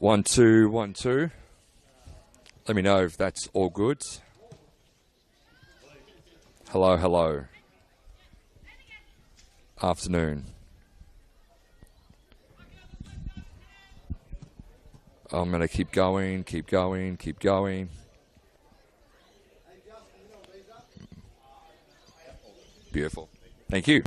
1, 2, 1, 2. Let me know if that's all good. Hello, hello. Afternoon. I'm going to keep going, keep going, keep going. Beautiful. Thank you.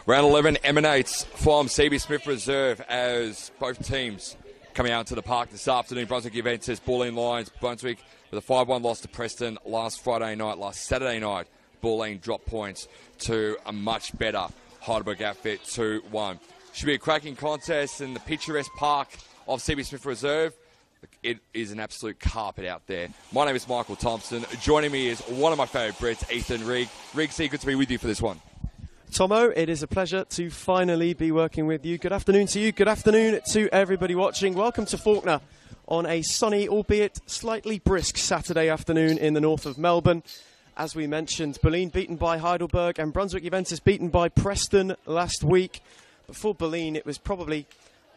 Round 11 emanates from CB Smith Reserve as both teams coming out to the park this afternoon. Brunswick Juventus, Bulleen Lions, Brunswick with a 5-1 loss to Preston last Saturday night. Bulleen dropped points to a much better Heidelberg outfit, 2-1. Should be a cracking contest in the picturesque park of CB Smith Reserve. It is an absolute carpet out there. My name is Michael Thompson. Joining me is one of my favourite Brits, Ethan Rigg. Rigg, good to be with you for this one. Tomo, it is a pleasure to finally be working with you. Good afternoon to you. Good afternoon to everybody watching. Welcome to Faulkner on a sunny, albeit slightly brisk Saturday afternoon in the north of Melbourne. As we mentioned, Bulleen beaten by Heidelberg and Brunswick Juventus beaten by Preston last week. Before Bulleen, it was probably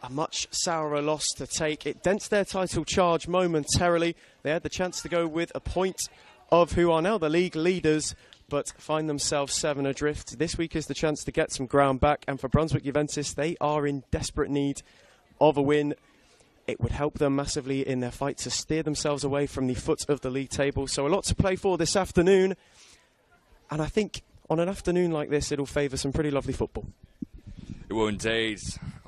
a much sourer loss to take. It dents their title charge momentarily. They had the chance to go with a point of who are now the league leaders, but find themselves 7 adrift. This week is the chance to get some ground back, and for Brunswick Juventus, they are in desperate need of a win. It would help them massively in their fight to steer themselves away from the foot of the league table. So a lot to play for this afternoon, and I think on an afternoon like this, it'll favour some pretty lovely football. It will indeed.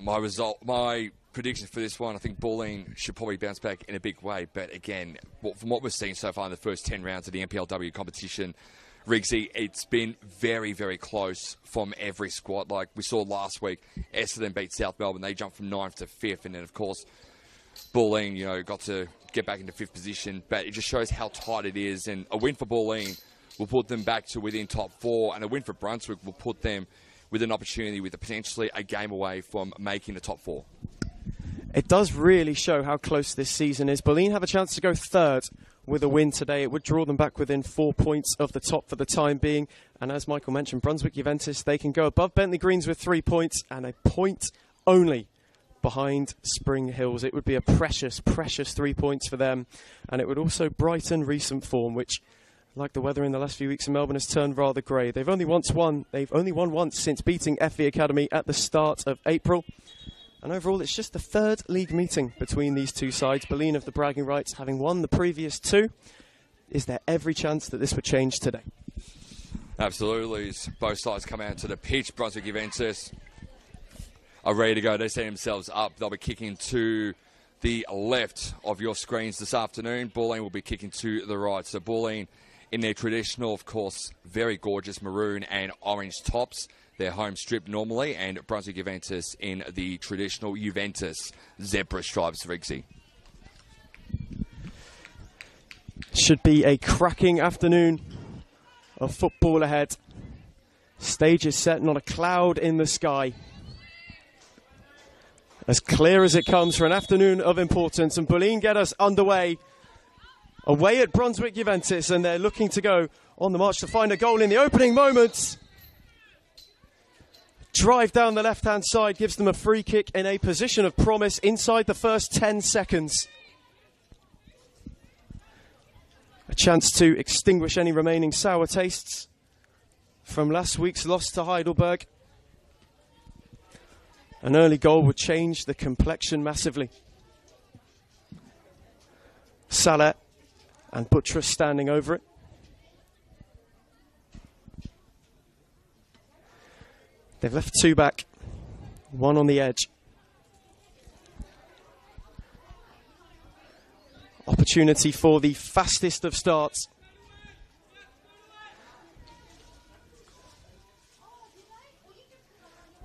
My prediction for this one, I think Bulleen should probably bounce back in a big way, but again, from what we've seen so far in the first 10 rounds of the NPLW competition, Riggsy, it's been very, very close from every squad. Like we saw last week, Essendon beat South Melbourne. They jumped from 9th to 5th. And then, of course, Bulleen, got to get back into 5th position. But it just shows how tight it is. And a win for Bulleen will put them back to within top 4. And a win for Brunswick will put them with an opportunity with potentially a game away from making the top 4. It does really show how close this season is. Bulleen have a chance to go 3rd with a win today. It would draw them back within 4 points of the top for the time being. And as Michael mentioned, Brunswick Juventus, they can go above Bentley Greens with 3 points and a point only behind Spring Hills. It would be a precious, precious 3 points for them. And it would also brighten recent form, which, like the weather in the last few weeks in Melbourne, has turned rather grey. They've only won once since beating FV Academy at the start of April. And overall, it's just the 3rd league meeting between these two sides. Bulleen of the bragging rights, having won the previous 2. Is there every chance that this would change today? Absolutely. Both sides come out to the pitch. Brunswick Juventus are ready to go. They set themselves up. They'll be kicking to the left of your screens this afternoon. Bulleen will be kicking to the right. So Bulleen in their traditional, of course, very gorgeous maroon and orange tops. Their home strip normally, and Brunswick Juventus in the traditional Juventus zebra stripes, Riggsy. Should be a cracking afternoon of football ahead. Stage is set, not a cloud in the sky. As clear as it comes for an afternoon of importance, and Bulleen get us underway. Away at Brunswick Juventus, and they're looking to go on the march to find a goal in the opening moments. Drive down the left-hand side gives them a free kick in a position of promise inside the first 10 seconds. A chance to extinguish any remaining sour tastes from last week's loss to Heidelberg. An early goal would change the complexion massively. Salah and Buttress standing over it. They've left 2 back, 1 on the edge. Opportunity for the fastest of starts.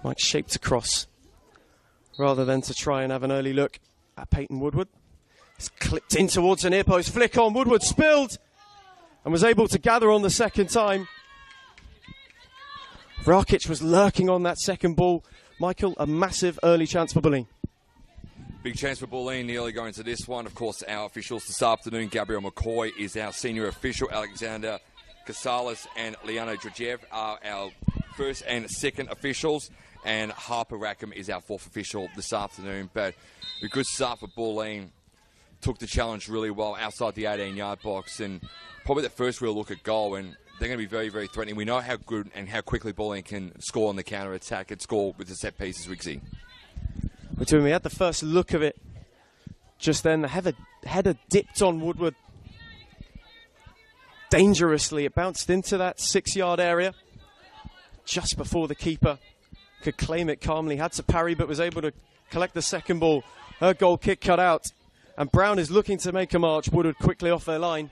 Mike shaped across rather than to try and have an early look at Peyton Woodward. It's clipped in towards an ear post, flick on, Woodward spilled and was able to gather on the second time. Rakic was lurking on that second ball. Michael, a massive early chance for Bulleen. Big chance for Bulleen nearly going to this one. Of course, our officials this afternoon, Gabriel McCoy is our senior official. Alexander Casales and Liano Georgiev are our first and second officials. And Harper Rackham is our 4th official this afternoon. But a good start for Bulleen. Took the challenge really well outside the 18-yard box. And probably the first real look at goal. And they're going to be very, very threatening. We know how good and how quickly Bulleen can score on the counter-attack and score with the set pieces, Riggsy. When we had the first look of it just then, the header dipped on Woodward dangerously. It bounced into that 6-yard area just before the keeper could claim it calmly, had to parry but was able to collect the second ball. Her goal kick cut out, and Brown is looking to make a march. Woodward quickly off their line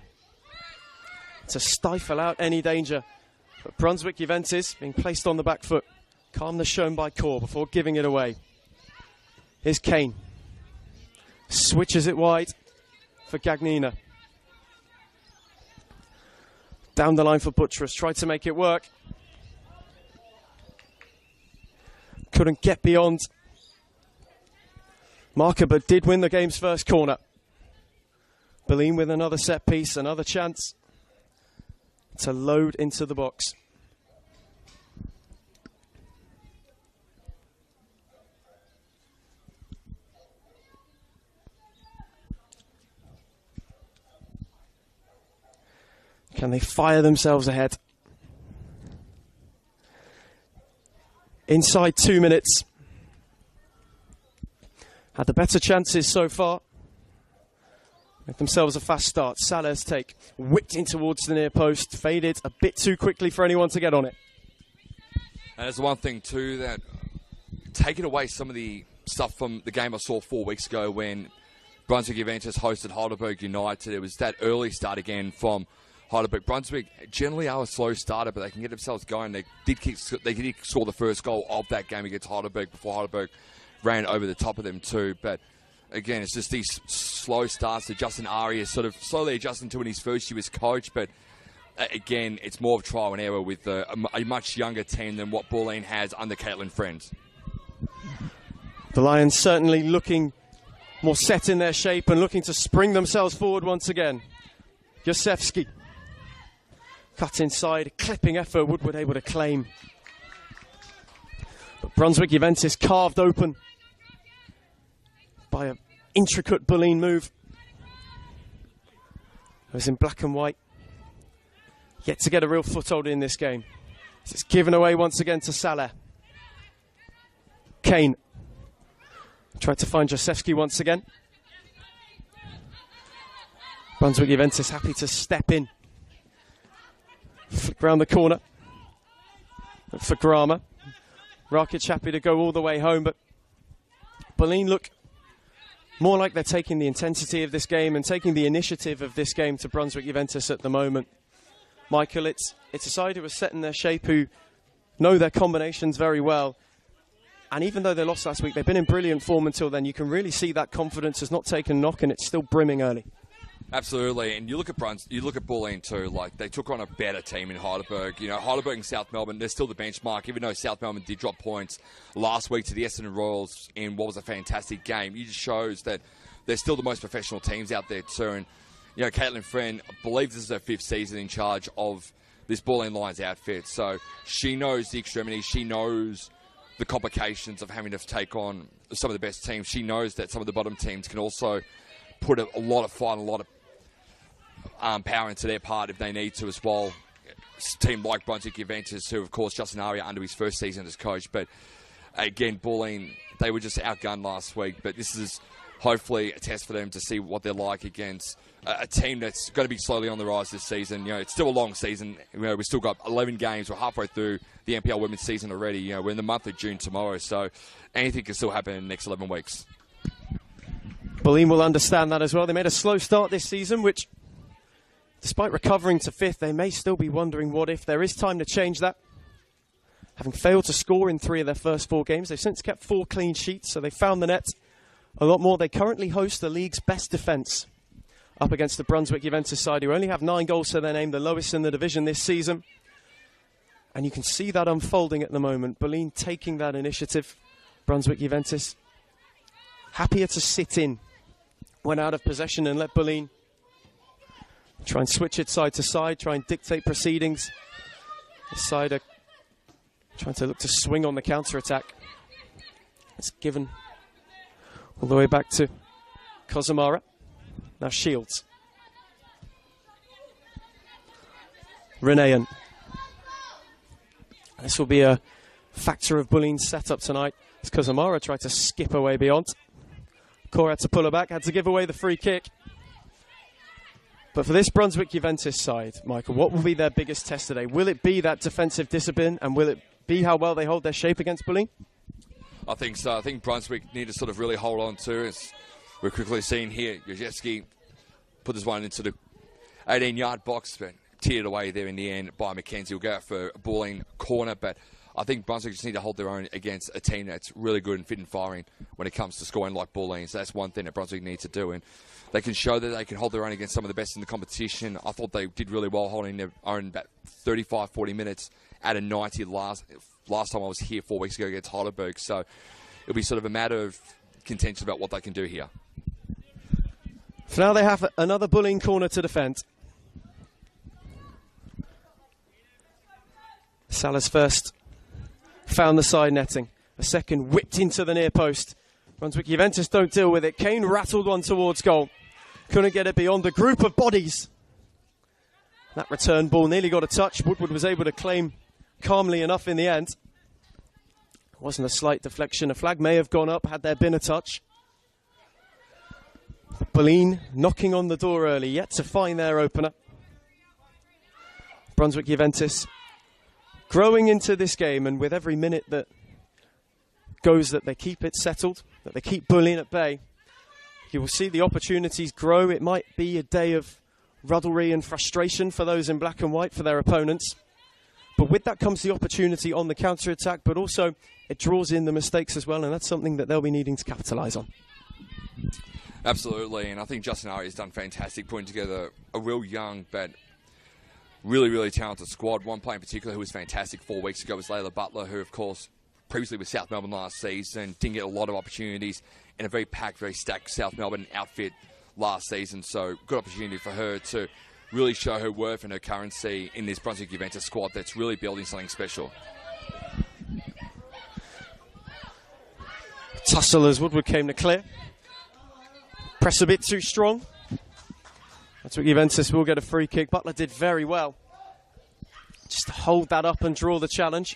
to stifle out any danger. But Brunswick Juventus being placed on the back foot. Calmness shown by Core before giving it away. Here's Kane. Switches it wide for Gagnina. Down the line for Buttress. Tried to make it work. Couldn't get beyond marker, but did win the game's first corner. Bulleen with another set piece, another chance to load into the box. Can they fire themselves ahead? Inside 2 minutes. Had the better chances so far. Make themselves a fast start. Salah's take. Whipped in towards the near post. Faded a bit too quickly for anyone to get on it. And there's one thing too, that taking away some of the stuff from the game I saw 4 weeks ago when Brunswick Juventus hosted Heidelberg United. It was that early start again from Heidelberg. Brunswick generally are a slow starter, but they can get themselves going. They did score the first goal of that game against Heidelberg before Heidelberg ran over the top of them too. But again, it's just these slow starts that Justin Ari is sort of slowly adjusting to in his first year as coach. But again, it's more of trial and error with a much younger team than what Bulleen has under Caitlin Friend. The Lions certainly looking more set in their shape and looking to spring themselves forward once again. Josefsky. Cut inside, clipping effort, Woodward able to claim. But Brunswick Juventus carved open by an intricate Bulleen move. It was in black and white. Yet to get a real foothold in this game. It's given away once again to Salah. Kane. Tried to find Josefsky once again. Brunswick Juventus happy to step in. Flick round the corner for Grama. Rakic happy to go all the way home, but Bulleen look more like they're taking the intensity of this game and taking the initiative of this game to Brunswick Juventus at the moment. Michael, it's a side who are set in their shape, who know their combinations very well. And even though they lost last week, they've been in brilliant form until then. You can really see that confidence has not taken a knock, and it's still brimming early. Absolutely, and you look at Bulleen too. Like, they took on a better team in Heidelberg. You know, Heidelberg and South Melbourne, they're still the benchmark. Even though South Melbourne did drop points last week to the Essendon Royals in what was a fantastic game, it just shows that they're still the most professional teams out there too. And you know, Caitlin Friend, I believe this is her 5th season in charge of this Bulleen Lions outfit, so she knows the extremities. She knows the complications of having to take on some of the best teams. She knows that some of the bottom teams can also put a lot of fight and a lot of power into their part if they need to as well. A team like Brunswick Juventus, who of course Justin Aria under his first season as coach, but again, Bulleen, they were just outgunned last week, but this is hopefully a test for them to see what they're like against a team that's going to be slowly on the rise this season. You know, it's still a long season. You know, we've still got 11 games. We're halfway through the NPL women's season already. You know, we're in the month of June tomorrow, so anything can still happen in the next 11 weeks. Bulleen will understand that as well. They made a slow start this season, which, despite recovering to 5th, they may still be wondering what if. There is time to change that. Having failed to score in 3 of their first 4 games, they've since kept 4 clean sheets, so they found the net a lot more. They currently host the league's best defence up against the Brunswick Juventus side, who only have 9 goals to their name, the lowest in the division this season. And you can see that unfolding at the moment. Bulleen taking that initiative. Brunswick Juventus happier to sit in when out of possession and let Bulleen try and switch it side to side, try and dictate proceedings. The side are trying to look to swing on the counter-attack. It's given all the way back to Kozamara. Now Shields. Renayan. This will be a factor of Bulleen's setup tonight, as Kozamara tried to skip away beyond. Cora had to pull her back, had to give away the free kick. But for this Brunswick Juventus side, Michael, what will be their biggest test today? Will it be that defensive discipline, and will it be how well they hold their shape against Bulleen? I think so. I think Brunswick need to sort of really hold on to it. We're quickly seeing here, Jezewski put this one into the 18-yard box, but teared away there in the end by Mackenzie. Will go out for a Bulleen corner, but I think Brunswick just need to hold their own against a team that's really good and fit and firing when it comes to scoring like Bulleen. So that's one thing that Brunswick needs to do, and they can show that they can hold their own against some of the best in the competition. I thought they did really well holding their own about 35, 40 minutes out of 90 last time I was here 4 weeks ago against Heidelberg. So it'll be sort of a matter of contention about what they can do here. So now they have another Bulleen corner to defend. Salah's first found the side netting. A second whipped into the near post. Brunswick Juventus don't deal with it. Kane rattled one towards goal. Couldn't get it beyond the group of bodies. That return ball nearly got a touch. Woodward was able to claim calmly enough in the end. It wasn't a slight deflection. A flag may have gone up had there been a touch. Bulleen knocking on the door early, yet to find their opener. Brunswick Juventus growing into this game, and with every minute that goes that they keep it settled, that they keep Bulleen at bay, you will see the opportunities grow. It might be a day of ruddlery and frustration for those in black and white for their opponents. But with that comes the opportunity on the counter-attack, but also it draws in the mistakes as well, and that's something that they'll be needing to capitalise on. Absolutely, and I think Justin Ari has done fantastic putting together a real young but really, really talented squad. One player in particular who was fantastic 4 weeks ago was Layla Butler, who, of course, previously was South Melbourne last season, didn't get a lot of opportunities in a very packed, very stacked South Melbourne outfit last season. So good opportunity for her to really show her worth and her currency in this Brunswick Juventus squad that's really building something special. Tussle as Woodward came to clear. Press a bit too strong. That's what Juventus will get a free kick. Butler did very well just to hold that up and draw the challenge.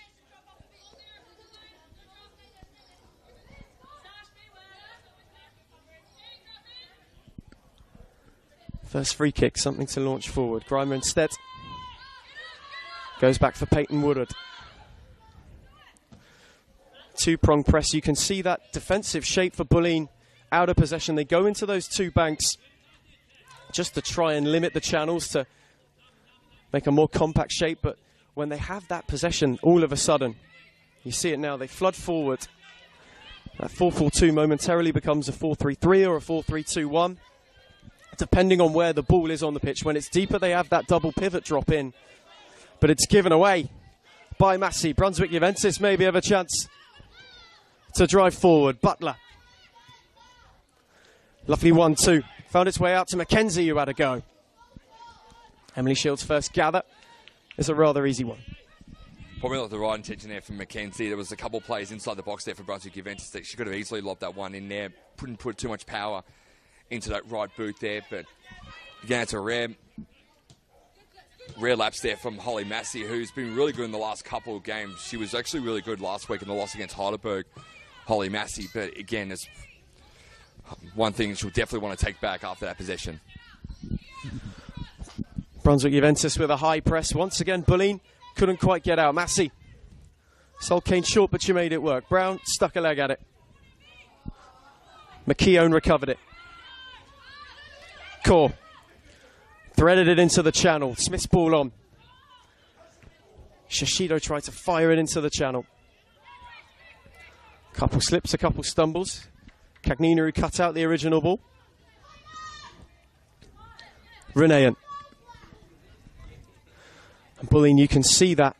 First free kick, something to launch forward. Grimer instead goes back for Peyton Woodward. Two-prong press. You can see that defensive shape for Bulleen out of possession. They go into those two banks just to try and limit the channels to make a more compact shape. But when they have that possession, all of a sudden, you see it now, they flood forward. That 4-4-2 momentarily becomes a 4-3-3 or a 4-3-2-1. Depending on where the ball is on the pitch. When it's deeper, they have that double pivot drop in. But it's given away by Massey. Brunswick Juventus maybe have a chance to drive forward. Butler. Lovely 1-2. Found its way out to Mackenzie, who had a go. Emily Shields' first gather is a rather easy one. Probably not the right intention there from Mackenzie. There was a couple of plays inside the box there for Brunswick Juventus that she could have easily lobbed that one in there. Couldn't put too much power into that right boot there, but again, it's a rare lapse there from Holly Massey, who's been really good in the last couple of games. She was actually really good last week in the loss against Heidelberg, Holly Massey, but again, it's one thing she'll definitely want to take back after that possession. Brunswick Juventus with a high press. Once again, Bulleen couldn't quite get out. Massey sold Kane short, but she made it work. Brown stuck a leg at it. McKeown recovered it. Core threaded it into the channel. Smith's ball on. Shishido tried to fire it into the channel. Couple slips, a couple stumbles. Cagnina who cut out the original ball. Renayan. And Bulleen, you can see that.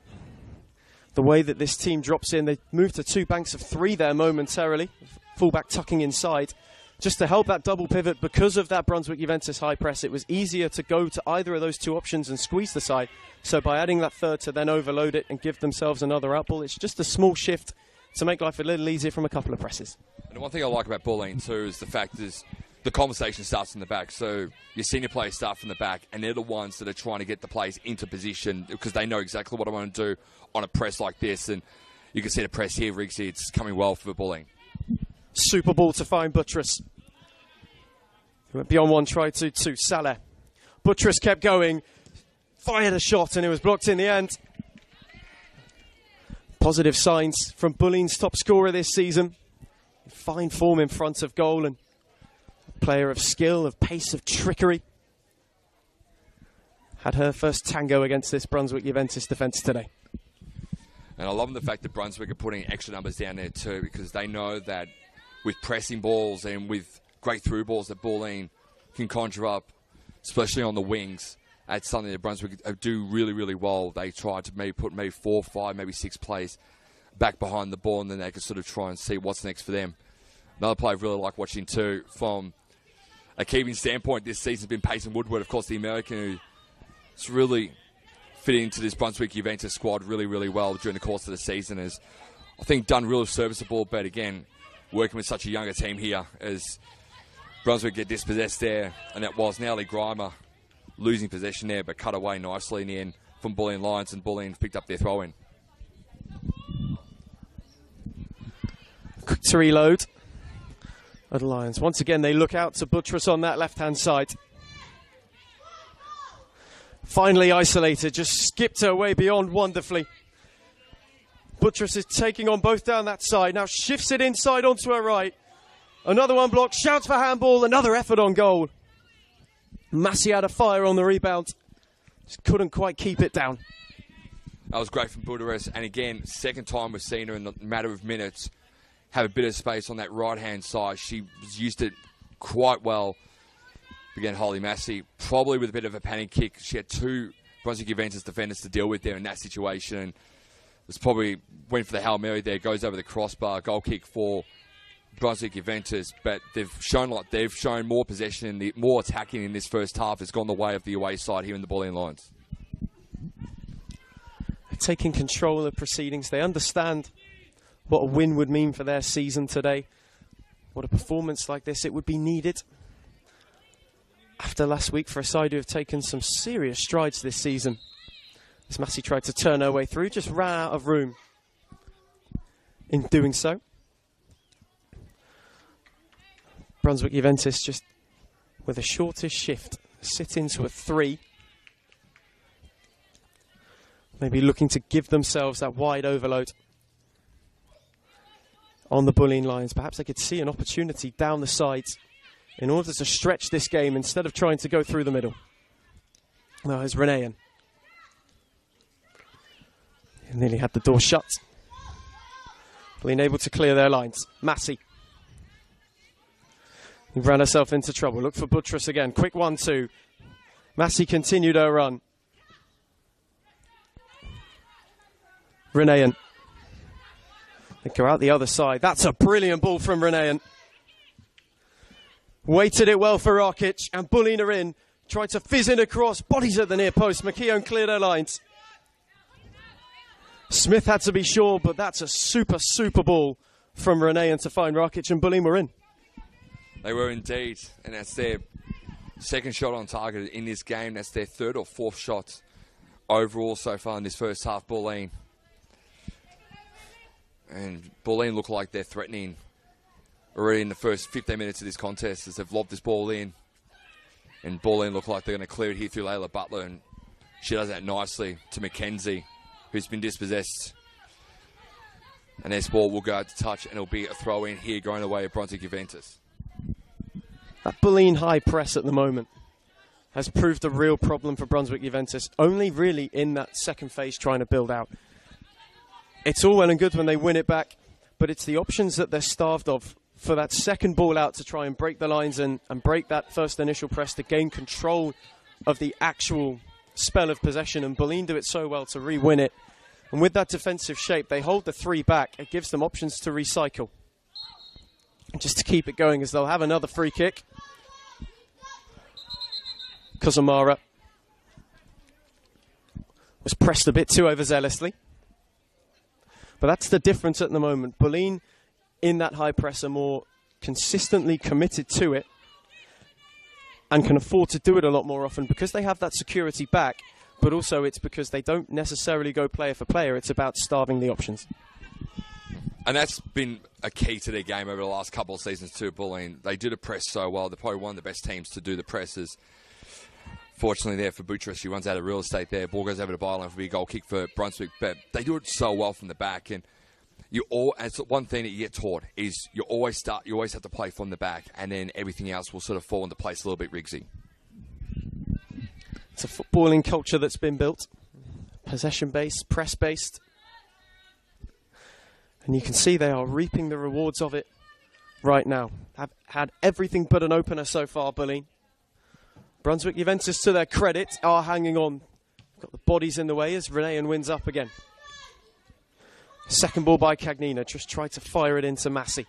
The way that this team drops in. They moved to two banks of three there momentarily. Fullback tucking inside. Just to help that double pivot because of that Brunswick Juventus high press, it was easier to go to either of those two options and squeeze the side. So by adding that third to then overload it and give themselves another out ball, it's just a small shift to make life a little easier from a couple of presses. And one thing I like about Bulleen too is the fact is the conversation starts in the back. So your senior players start from the back, and they're the ones that are trying to get the players into position because they know exactly what I want to do on a press like this. And you can see the press here, Riggsy, it's coming well for Bulleen. Super ball to find Buttress. He went beyond one, tried to two. Salah. Buttress kept going. Fired a shot and it was blocked in the end. Positive signs from Bulleen's top scorer this season. Fine form in front of goal and a player of skill, of pace, of trickery. Had her first tango against this Brunswick Juventus defence today. And I love the fact that Brunswick are putting extra numbers down there too, because they know that with pressing balls and with great through balls that Bulleen can conjure up, especially on the wings, that's something that Brunswick do really, really well. They try to maybe put 4, 5, maybe 6 plays back behind the ball, and then they can sort of try and see what's next for them. Another player I really like watching too, from a keeping standpoint this season, has been Peyton Woodward, of course, the American, who's really fitting into this Brunswick Juventus squad really, really well during the course of the season. Has, I think, done really serviceable, but again, working with such a younger team here as Brunswick get dispossessed there, and that was Natalie Grimer losing possession there, but cut away nicely in the end from Bulleen Lions, and Bulleen picked up their throw-in. Quick to reload. The Lions, once again, they look out to buttress on that left-hand side. Finally isolated, just skipped her way beyond wonderfully. Buttress is taking on both down that side, now shifts it inside onto her right. Another one blocked, shouts for handball, another effort on goal. Massey had a fire on the rebound, just couldn't quite keep it down. That was great from Buderes, and again, second time we've seen her in a matter of minutes have a bit of space on that right-hand side. She used it quite well. Again, Holly Massey, probably with a bit of a panic kick. She had 2 Brunswick Juventus defenders to deal with there in that situation. It was probably went for the Hail Mary there, goes over the crossbar, goal kick for Brunswick Juventus, but they've shown more possession, more attacking in this first half. Has gone the way of the away side here in the Bulleen Lions. They're taking control of proceedings. They understand what a win would mean for their season today. What a performance like this it would be needed after last week for a side who have taken some serious strides this season. As Massey tried to turn her way through, just ran out of room in doing so. Brunswick Juventus just with a shortest shift, sit into a 3. Maybe looking to give themselves that wide overload on the Bulleen Lions. Perhaps they could see an opportunity down the sides in order to stretch this game instead of trying to go through the middle. Now here's Renean. He nearly had the door shut. Bulleen able to clear their lines. Massey. He ran herself into trouble. Look for Buttress again. Quick 1-2. Massey continued her run. Renean. They go out the other side. That's a brilliant ball from Renean. Weighted it well for Rakic, and Bulleen are in. Tried to fizz in across. Bodies at the near post. McKeown cleared her lines. Smith had to be sure, but that's a super ball from Renean to find Rakic, and Bulleen were in. They were indeed, and that's their second shot on target in this game. That's their 3rd or 4th shot overall so far in this first half, Bulleen. And Bulleen look like they're threatening already in the first 15 minutes of this contest as they've lobbed this ball in. And Bulleen look like they're going to clear it here through Layla Butler, and she does that nicely to Mackenzie, who's been dispossessed. And this ball will go out to touch, and it'll be a throw-in here going away at Brunswick Juventus. That Bulleen high press at the moment has proved a real problem for Brunswick Juventus, only really in that second phase trying to build out. It's all well and good when they win it back, but it's the options that they're starved of for that second ball out to try and break the lines and break that first initial press to gain control of the actual spell of possession. And Bulleen do it so well to re-win it. And with that defensive shape, they hold the 3 back. It gives them options to recycle. Just to keep it going, as they'll have another free kick. Kozamara was pressed a bit too overzealously. But that's the difference at the moment. Bulleen, in that high press, are more consistently committed to it and can afford to do it a lot more often because they have that security back, but also it's because they don't necessarily go player for player. It's about starving the options. And that's been a key to their game over the last couple of seasons too, Bulleen. They do the press so well. They're probably one of the best teams to do the presses Fortunately there for Buttress, she runs out of real estate there. Ball goes over to byline for a big goal kick for Brunswick. But they do it so well from the back. And it's one thing that you get taught is you always have to play from the back, and then everything else will sort of fall into place a little bit, Riggsy. It's a footballing culture that's been built. Possession-based, press-based. And you can see they are reaping the rewards of it right now. Have had everything but an opener so far, Bulleen. Brunswick Juventus, to their credit, are hanging on. Got the bodies in the way as Renean wins up again. Second ball by Cagnina. Just tried to fire it into Massey.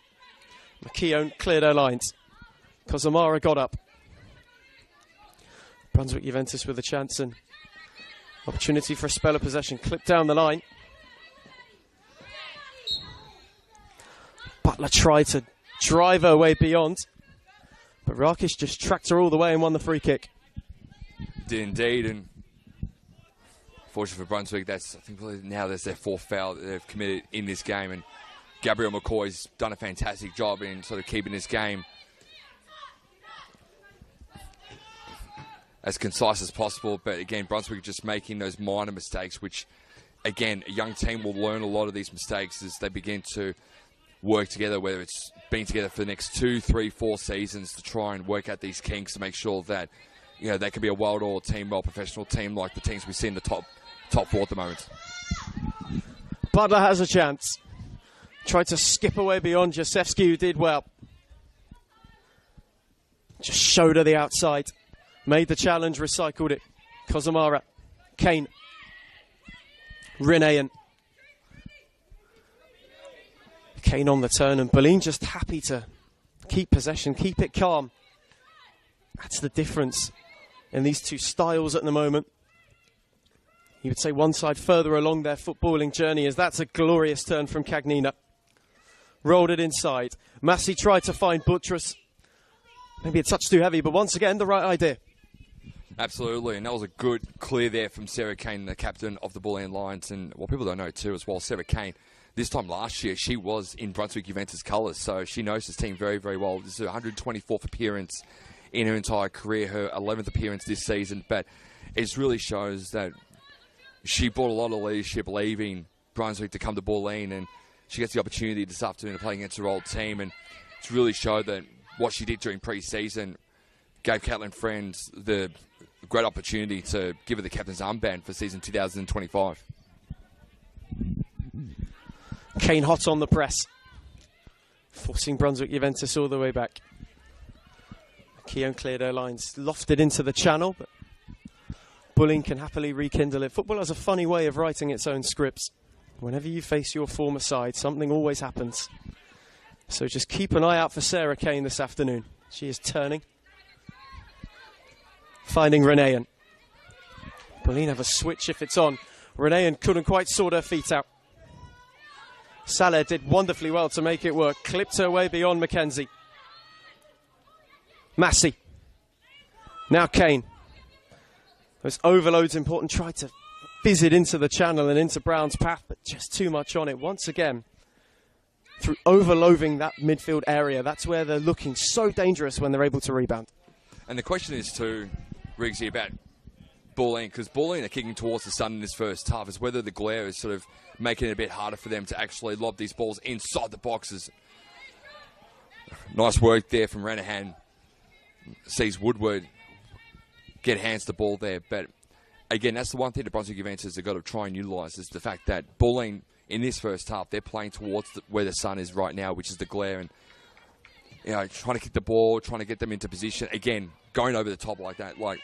McKeown cleared her lines. Kozamara got up. Brunswick Juventus with a chance and opportunity for a spell of possession. Clipped down the line. Butler tried to drive her way beyond. But Rakic just tracked her all the way and won the free kick. Did indeed, and fortunately for Brunswick, I think now that's their fourth foul that they've committed in this game, and Gabrielle McCoy's done a fantastic job in sort of keeping this game as concise as possible. But again, Brunswick just making those minor mistakes, which again, a young team will learn a lot of these mistakes as they begin to work together, whether it's being together for the next 2, 3, 4 seasons to try and work out these kinks to make sure that, you know, they can be a well-oiled team, well-professional team like the teams we see in the top four at the moment. Butler has a chance. Tried to skip away beyond Jasewski, who did well. Just showed her the outside. Made the challenge, recycled it. Kozamara. Kane. Renean. Kane on the turn, and Bulleen just happy to keep possession, keep it calm. That's the difference in these two styles at the moment. You would say one side further along their footballing journey, as that's a glorious turn from Cagnina. Rolled it inside. Massey tried to find Buttress. Maybe a touch too heavy, but once again, the right idea. Absolutely, and that was a good clear there from Sarah Kane, the captain of the Bulleen Lions. And what people don't know too as well, Sarah Kane, this time last year, she was in Brunswick Juventus colours, so she knows this team very, very well. This is her 124th appearance in her entire career, her 11th appearance this season. But it really shows that she brought a lot of leadership, leaving Brunswick to come to Bulleen, and she gets the opportunity this afternoon to play against her old team. And it's really showed that what she did during pre-season gave Caitlin Friends the great opportunity to give her the captain's armband for season 2025. Kane hot on the press, forcing Brunswick Juventus all the way back. Keown cleared her lines, lofted into the channel, but Bulleen can happily rekindle it. Football has a funny way of writing its own scripts. Whenever you face your former side, something always happens. So just keep an eye out for Sarah Kane this afternoon. She is turning. Finding Renean. Bulleen have a switch if it's on. Renean couldn't quite sort her feet out. Saleh did wonderfully well to make it work. Clipped her way beyond Mackenzie. Massey. Now Kane. Those overloads important. Tried to fizz it into the channel and into Brown's path, but just too much on it. Once again, through overloading that midfield area, that's where they're looking so dangerous when they're able to rebound. And the question is too, Riggsy, about Bulleen, because Bulleen are kicking towards the sun in this first half, is whether the glare is sort of making it a bit harder for them to actually lob these balls inside the boxes. Nice work there from Renehan. Sees Woodward get hands the ball there. But again, that's the one thing the Brunswick Juventus have got to try and utilise, is the fact that Bulleen, in this first half, they're playing towards where the sun is right now, which is the glare. And, you know, trying to kick the ball, trying to get them into position. Again, going over the top like that. Like,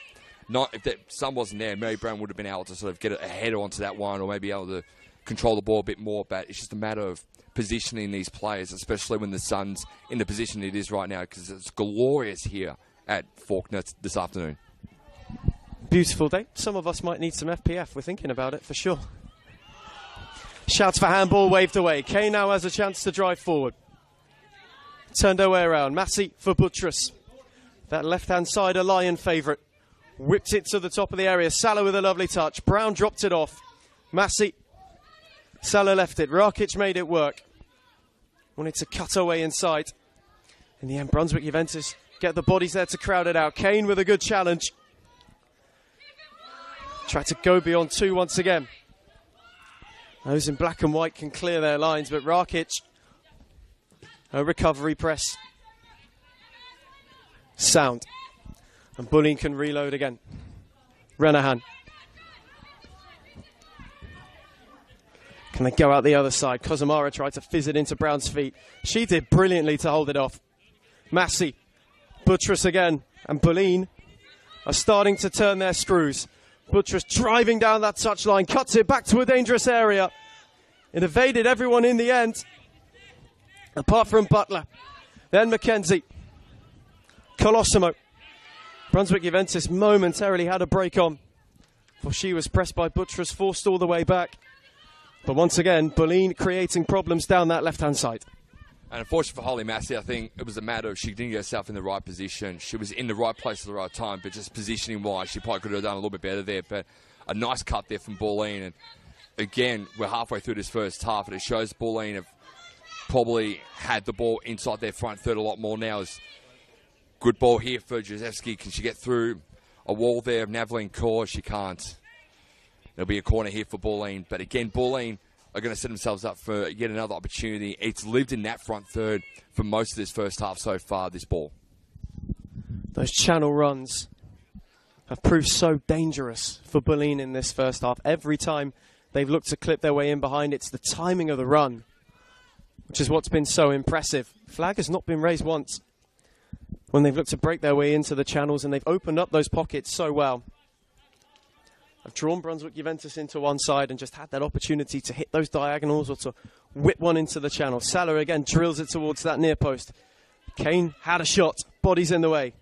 not if the sun wasn't there, Mary Brown would have been able to sort of get a header onto that one, or maybe able to control the ball a bit more. But it's just a matter of positioning these players, especially when the sun's in the position it is right now, because it's glorious here at Faulkner this afternoon. Beautiful day. Some of us might need some FPF. We're thinking about it for sure. Shouts for handball, waved away. Kane now has a chance to drive forward. Turned her way around. Massey for Buttress. That left-hand side, a Lion favourite. Whipped it to the top of the area. Salah with a lovely touch. Brown dropped it off. Massey. Salah left it. Rakic made it work. Wanted to cut her way inside. In the end, Brunswick Juventus get the bodies there to crowd it out. Kane with a good challenge. Try to go beyond 2 once again. Those in black and white can clear their lines, but Rakic, a recovery press. Sound. And Bulleen can reload again. Renahan. Can they go out the other side? Kozamara tried to fizz it into Brown's feet. She did brilliantly to hold it off. Massey. Buttress again. And Bulleen are starting to turn their screws. Buttress driving down that touchline, cuts it back to a dangerous area. It evaded everyone in the end, apart from Butler. Then McKenzie. Colosimo. Brunswick Juventus momentarily had a break on, for she was pressed by Buttress, forced all the way back. But once again, Bulleen creating problems down that left-hand side. And unfortunately for Holly Massey, I think it was a matter of she didn't get herself in the right position. She was in the right place at the right time, but just positioning-wise, she probably could have done a little bit better there. But a nice cut there from Bulleen. And again, we're halfway through this first half, and it shows Bulleen have probably had the ball inside their front third a lot more now. It's good ball here for Jezewski. Can she get through a wall there of Navlin Kaur? She can't. There'll be a corner here for Bulleen. But again, Bulleen are going to set themselves up for yet another opportunity. It's lived in that front third for most of this first half so far, this ball. Those channel runs have proved so dangerous for Bulleen in this first half. Every time they've looked to clip their way in behind, it's the timing of the run, which is what's been so impressive. Flag has not been raised once when they've looked to break their way into the channels, and they've opened up those pockets so well. I've drawn Brunswick Juventus into one side and just had that opportunity to hit those diagonals or to whip one into the channel. Salah again drills it towards that near post. Kane had a shot, body's in the way.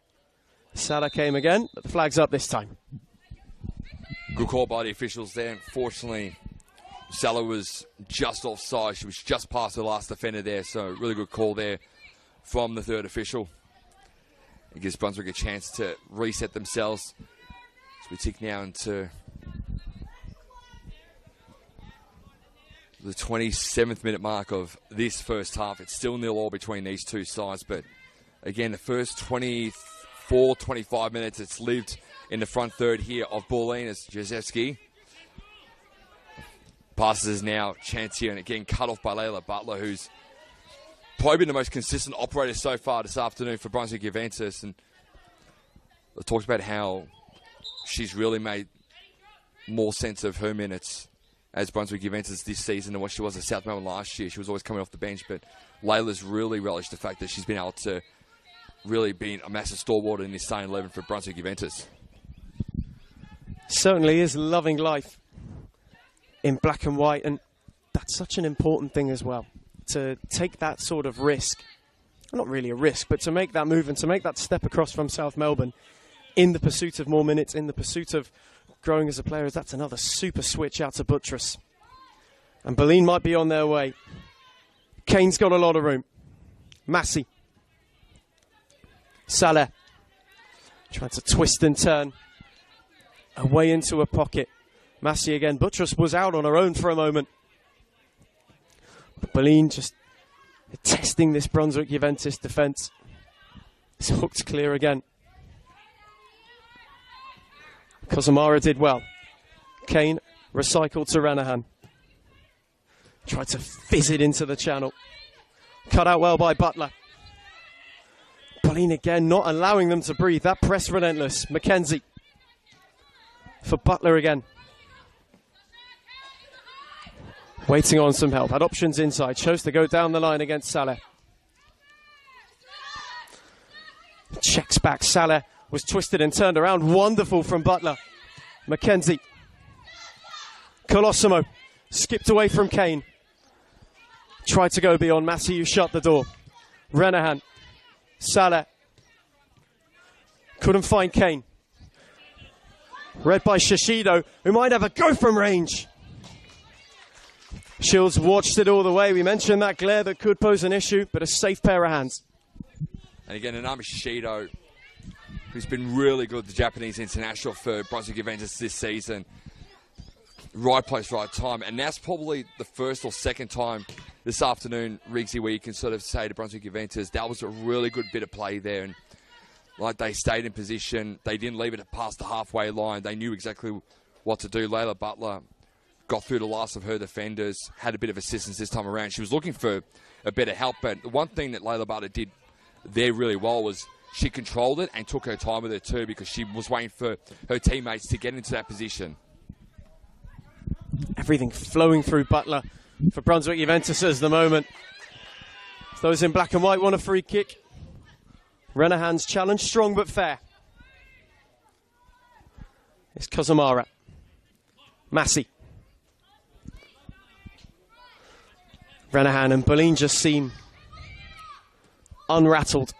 Salah came again, but the flag's up this time. Good call by the officials there. Unfortunately, Salah was just offside. She was just past the last defender there, so really good call there from the third official. It gives Brunswick a chance to reset themselves. So we tick now into the 27th minute mark of this first half. It's still 0-0 between these two sides, but again, the first 24, 25 minutes, it's lived in the front third here of Bulleen as Jezewski passes now, chance here, and again cut off by Layla Butler, who's probably been the most consistent operator so far this afternoon for Brunswick Juventus. And I talked about how she's really made more sense of her minutes as Brunswick Juventus this season than what she was at South Melbourne last year. She was always coming off the bench, but Layla's really relished the fact that she's been able to really be a massive stalwart in this starting 11 for Brunswick Juventus. Certainly is loving life in black and white, and that's such an important thing as well, to take that sort of risk. Not really a risk, but to make that move and to make that step across from South Melbourne in the pursuit of more minutes, in the pursuit of growing as a player. That's another super switch out to Buttress. And Bulleen might be on their way. Kane's got a lot of room. Massey. Salah. Trying to twist and turn. Away into a pocket. Massey again. Buttress was out on her own for a moment. But Bulleen just testing this Brunswick Juventus defence. It's hooked clear again. Kozamara did well. Kane recycled to Renahan. Tried to fizz it into the channel. Cut out well by Butler. Bulleen again not allowing them to breathe. That press relentless. McKenzie. For Butler again. Waiting on some help. Had options inside. Chose to go down the line against Salah. Checks back. Salah was twisted and turned around. Wonderful from Butler. McKenzie. Colosimo. Skipped away from Kane. Tried to go beyond Massey, who shut the door. Renahan. Salah. Couldn't find Kane. Read by Shishido, who might have a go from range. Shields watched it all the way. We mentioned that glare that could pose an issue, but a safe pair of hands. And again, Anami Shishido, who's been really good, the Japanese international for Brunswick Juventus this season. Right place, right time. And that's probably the first or second time this afternoon, Riggsy, where you can sort of say to Brunswick Juventus, that was a really good bit of play there. And like, they stayed in position. They didn't leave it past the halfway line. They knew exactly what to do. Layla Butler got through the last of her defenders, had a bit of assistance this time around. She was looking for a better help, but the one thing that Layla Butler did there really well was she controlled it and took her time with it too, because she was waiting for her teammates to get into that position. Everything flowing through Butler for Brunswick Juventus at the moment. Those in black and white want a free kick. Renahan's challenge, strong but fair. It's Kozamara. Massey. Renahan and Bulleen just seem unrattled.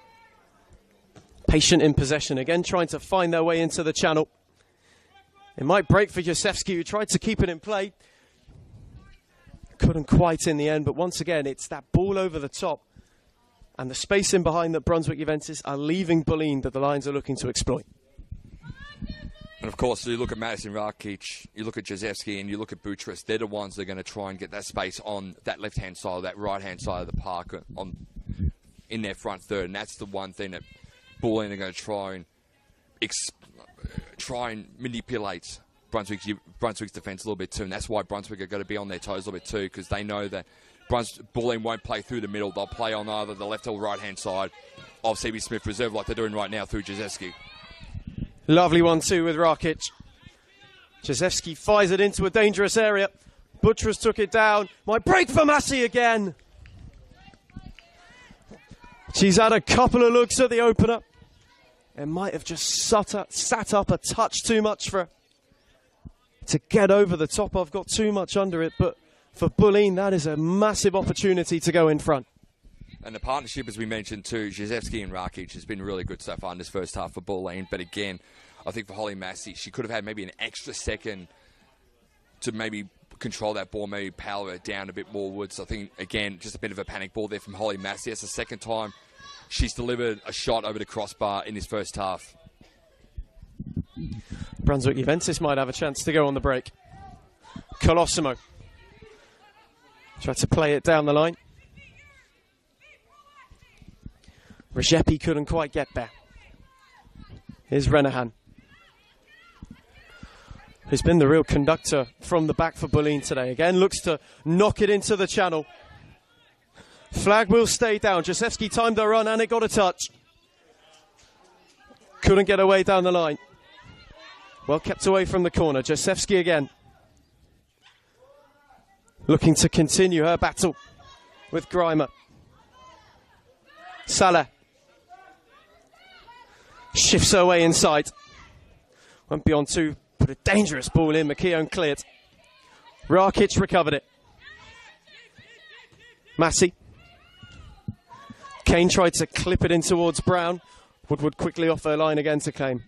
Patient in possession, again trying to find their way into the channel. It might break for Jacewski, who tried to keep it in play. Couldn't quite in the end, but once again, it's that ball over the top and the space in behind that Brunswick Juventus are leaving Bulleen that the Lions are looking to exploit. And of course, you look at Madison Rakic, you look at Jacewski, and you look at Buttress. They're the ones that are going to try and get that space on that left-hand side, or that right-hand side of the park in their front third. And that's the one thing that Bulleen are going to try and manipulate Brunswick's defence a little bit too. And that's why Brunswick are going to be on their toes a little bit too, because they know that Bulleen won't play through the middle. They'll play on either the left or right-hand side of CB Smith Reserve like they're doing right now through Jacewski. Lovely 1-2 with Rakic. Jacewski fires it into a dangerous area. Buttress took it down. Might break for Massey again. She's had a couple of looks at the opener. It might have just sat up a touch too much for her to get over the top. I've got too much under it, but for Bulleen, that is a massive opportunity to go in front. And the partnership, as we mentioned too, Jacewski and Rakic has been really good so far in this first half for Bulleen. But again, I think for Holly Massey, she could have had maybe an extra second to maybe control that ball, maybe power it down a bit more wood. So I think, again, just a bit of a panic ball there from Holly Massey. That's the second time she's delivered a shot over the crossbar in this first half. Brunswick Juventus might have a chance to go on the break. Colosimo tried to play it down the line. Rajepi couldn't quite get there. Here's Renahan, who's been the real conductor from the back for Bulleen today. Again, looks to knock it into the channel. Flag will stay down. Jacewski timed the run and it got a touch. Couldn't get away down the line. Well kept away from the corner. Jacewski again, looking to continue her battle with Grimer. Salah shifts her way inside. Went beyond two, put a dangerous ball in. McKeown cleared. Rakic recovered it. Massey. Kane tried to clip it in towards Brown. Woodward quickly off her line again to claim.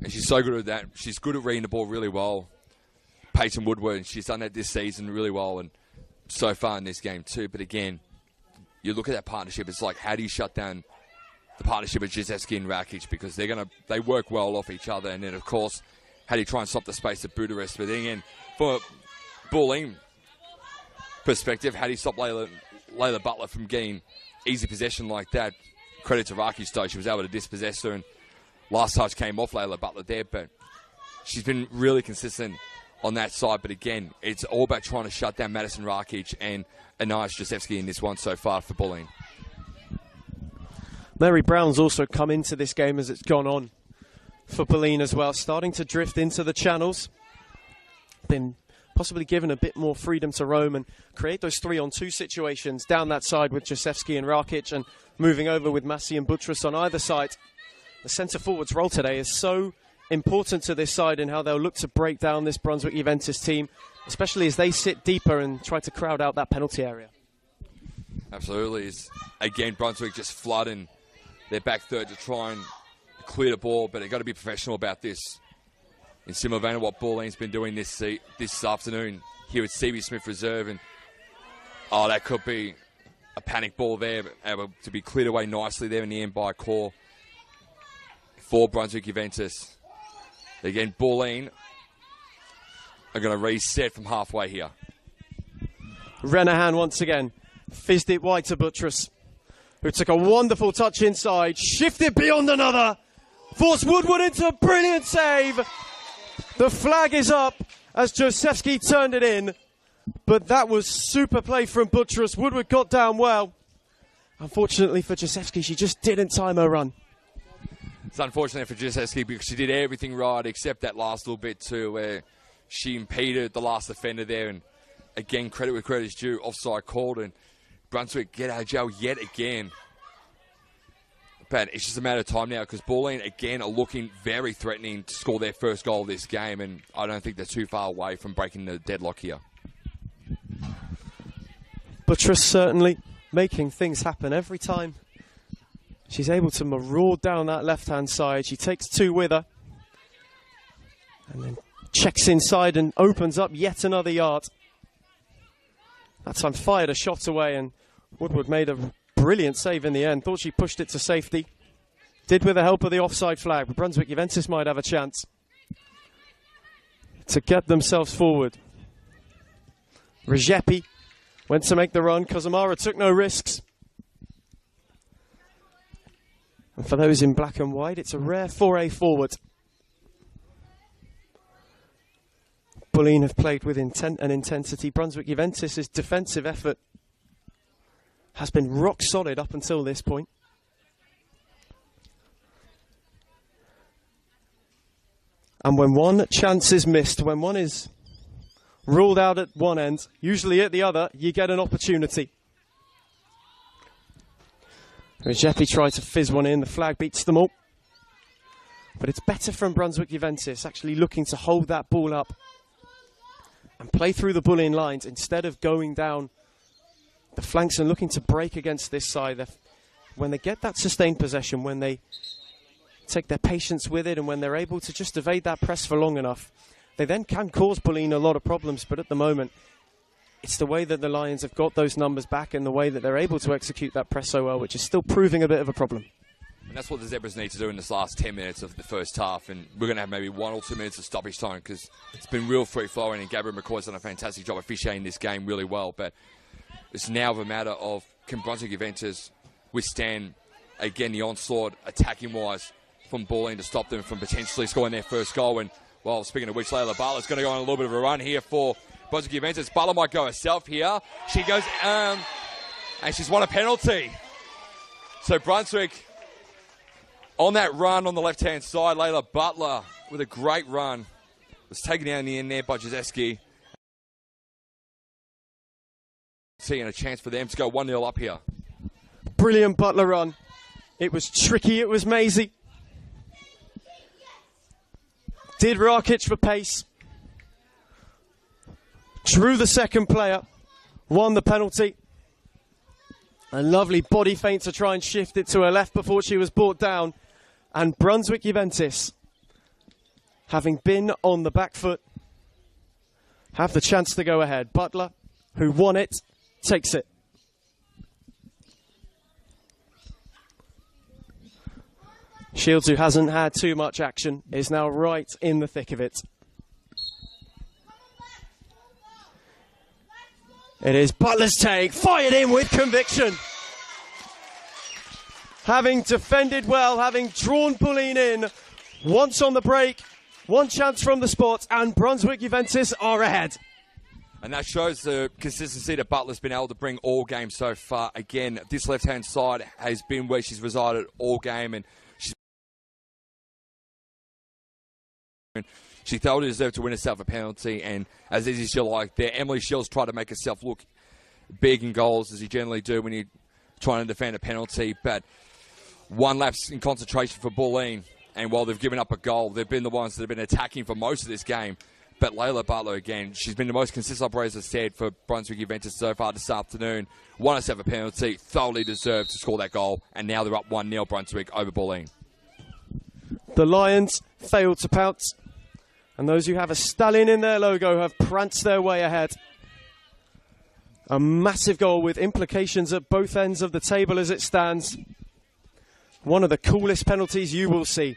And she's so good at that. She's good at reading the ball really well. Peyton Woodward, and she's done that this season really well, and so far in this game too. But again, you look at that partnership, it's like, how do you shut down the partnership of Jacewski and Rakic, because they work well off each other. And then of course, how do you try and stop the space at Bucharest? But then again, for Bulleen perspective, how do you stop Layla Butler from getting easy possession like that? Credit to Rakic though, she was able to dispossess her, and last touch came off Layla Butler there, but she's been really consistent on that side. But again, it's all about trying to shut down Madison Rakic and Anais Jacewski in this one so far for Bulleen. Mary Brown's also come into this game as it's gone on for Bulleen as well, starting to drift into the channels. Been possibly given a bit more freedom to roam and create those 3-on-2 situations down that side with Jacewski and Rakic, and moving over with Massey and Buttress on either side. The centre forward's role today is so important to this side in how they'll look to break down this Brunswick Juventus team, especially as they sit deeper and try to crowd out that penalty area. Absolutely. Again, Brunswick just flooding their back third to try and clear the ball, but they've got to be professional about this. In similar vein to what Bulleen's been doing this afternoon here at CB Smith Reserve, and that could be a panic ball there, but able to be cleared away nicely there in the end by Core for Brunswick Juventus. Again, Bulleen are going to reset from halfway here. Renahan once again fizzed it wide to Buttress, who took a wonderful touch inside, shifted beyond another, forced Woodward into a brilliant save. The flag is up as Josefsky turned it in, but that was super play from Buttress. Woodward got down well. Unfortunately for Josefsky, she just didn't time her run. It's unfortunate for Josefsky because she did everything right except that last little bit too, where she impeded the last defender there. And again, credit where credit is due, offside called, and Brunswick get out of jail yet again. But it's just a matter of time now because Bulleen, again, are looking very threatening to score their first goal of this game, and I don't think they're too far away from breaking the deadlock here. Buttress certainly making things happen every time. She's able to maraud down that left-hand side. She takes two with her. And then checks inside and opens up yet another yard. That time fired a shot away, and Woodward made a brilliant save in the end. Thought she pushed it to safety. Did with the help of the offside flag, but Brunswick Juventus might have a chance to get themselves forward. Rzepi went to make the run. Kozamara took no risks. And for those in black and white, it's a rare foray forward. Bulleen have played with intent and intensity. Brunswick Juventus' defensive effort has been rock solid up until this point. And when one chance is missed, when one is ruled out at one end, usually at the other, you get an opportunity. Rzepi tried to fizz one in, the flag beats them all. But it's better from Brunswick Juventus actually looking to hold that ball up and play through the Bulleen lines instead of going down the flanks and looking to break against this side. When they get that sustained possession, when they take their patience with it, and when they're able to just evade that press for long enough, they then can cause Bulleen a lot of problems. But at the moment, it's the way that the Lions have got those numbers back and the way that they're able to execute that press so well, which is still proving a bit of a problem. And that's what the Zebras need to do in this last 10 minutes of the first half. And we're going to have maybe 1 or 2 minutes of stoppage time because it's been real free-flowing, and Gabriel McCoy's done a fantastic job officiating this game really well. But it's now a matter of, can Brunswick Juventus withstand, again, the onslaught attacking-wise from Bulleen to stop them from potentially scoring their first goal. And, well, speaking of which, Layla Butler's going to go on a little bit of a run here for Brunswick Juventus. Butler might go herself here. She goes, and she's won a penalty. So Brunswick on that run on the left-hand side. Layla Butler with a great run. Was taken down in the end there by Josefsky. Seeing a chance for them to go 1-0 up here. Brilliant Butler run. It was tricky, it was mazy. Did Rakic for pace. Drew the second player. Won the penalty. A lovely body feint to try and shift it to her left before she was brought down. And Brunswick Juventus, having been on the back foot, have the chance to go ahead. Butler, who won it, takes it. Shields, who hasn't had too much action, is now right in the thick of it. It is Butler's take, fired in with conviction. Having defended well, having drawn Bulleen in, once on the break, one chance from the spot, and Brunswick Juventus are ahead. And that shows the consistency that Butler's been able to bring all game so far. Again, this left-hand side has been where she's resided all game, and she thoroughly deserved to win herself a penalty. And as easy as you like there, Emily Shields tried to make herself look big in goals, as you generally do when you're trying to defend a penalty. But one lapse in concentration for Bulleen, and while they've given up a goal, they've been the ones that have been attacking for most of this game. But Layla Butler, again, she's been the most consistent operator, as I said, for Brunswick Juventus so far this afternoon. Won herself a penalty, thoroughly deserved to score that goal, and now they're up 1-0 Brunswick over Bulleen. The Lions failed to pounce, and those who have a stallion in their logo have pranced their way ahead. A massive goal with implications at both ends of the table as it stands. One of the coolest penalties you will see.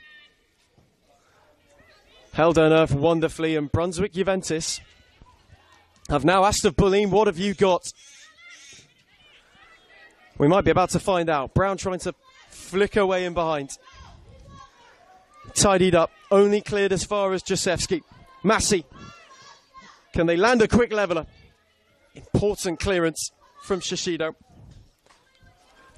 Held on earth wonderfully, and Brunswick Juventus have now asked of Bulleen, what have you got? We might be about to find out. Brown trying to flick her way in behind. Tidied up, only cleared as far as Jacewski. Massey, can they land a quick leveller? Important clearance from Shishido.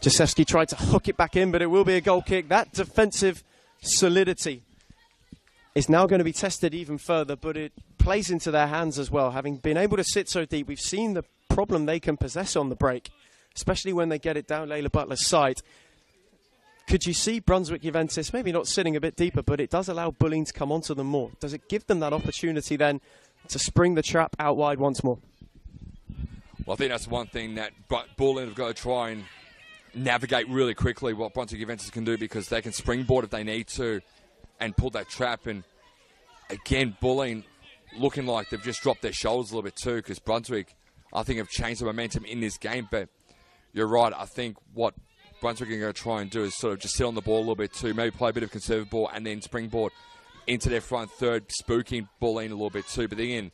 Jacewski tried to hook it back in, but it will be a goal kick. That defensive solidity is now going to be tested even further, but it plays into their hands as well. Having been able to sit so deep, we've seen the problem they can possess on the break, especially when they get it down Layla Butler's side. Could you see Brunswick Juventus maybe not sitting a bit deeper, but it does allow Bulleen to come onto them more? Does it give them that opportunity then to spring the trap out wide once more? Well, I think that's one thing that Bulleen have got to try and navigate really quickly what Brunswick Juventus can do, because they can springboard if they need to and pull that trap. And again, Bulleen looking like they've just dropped their shoulders a little bit too, because Brunswick, I think, have changed the momentum in this game. But you're right, I think what Brunswick are going to try and do is sort of just sit on the ball a little bit too, maybe play a bit of conservative ball and then springboard into their front third, spooking Bulleen a little bit too. But again,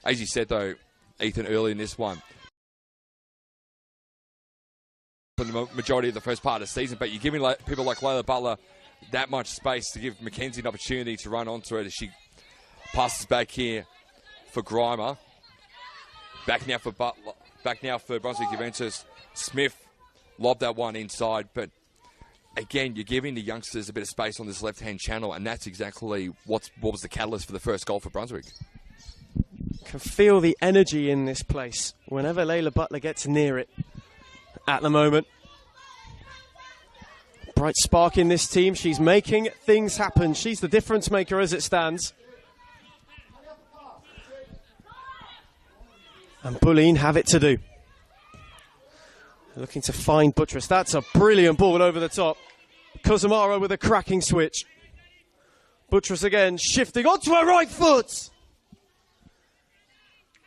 as you said though, Ethan, early in this one, for the majority of the first part of the season, but you're giving people like Layla Butler that much space to give Mackenzie an opportunity to run onto it as she passes back here for Grimer. Back now for Butler. Back now for Brunswick Juventus. Smith lobbed that one inside, but again, you're giving the youngsters a bit of space on this left-hand channel, and that's exactly what was the catalyst for the first goal for Brunswick. Can feel the energy in this place whenever Layla Butler gets near it at the moment. Bright spark in this team. She's making things happen. She's the difference maker as it stands. And Bulleen have it to do. Looking to find Buttress. That's a brilliant ball over the top. Kozumara with a cracking switch. Buttress again, shifting onto her right foot.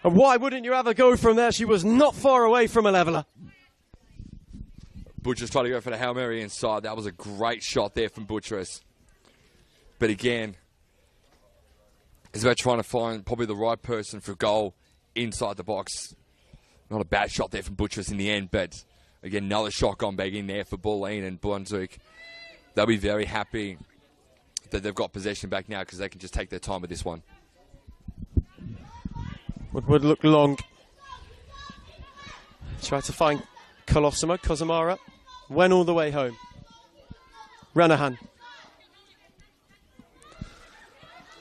And why wouldn't you have a go from there? She was not far away from a leveller. Buttress tried to go for the Hail Mary inside. That was a great shot there from Buttress. But again, it's about trying to find probably the right person for goal inside the box. Not a bad shot there from Buttress in the end, but again, another shot gone back in there for Bulleen and Brunswick. They'll be very happy that they've got possession back now, because they can just take their time with this one. Woodward look long. Try to find Kozumara. Went all the way home. Ranahan.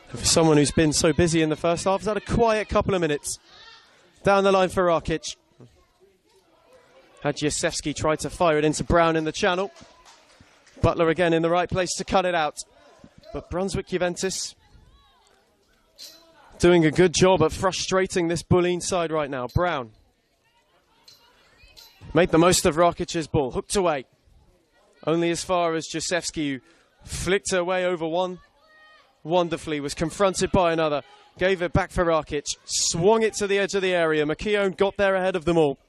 For someone who's been so busy in the first half, has had a quiet couple of minutes. Down the line for Rakic. Jacewski tried to fire it into Brown in the channel. Butler again in the right place to cut it out. But Brunswick Juventus doing a good job at frustrating this Bulleen side right now. Brown made the most of Rakic's ball. Hooked away. Only as far as Jacewski, who flicked her way over one wonderfully, was confronted by another. Gave it back for Rakic. Swung it to the edge of the area. McKeown got there ahead of them all.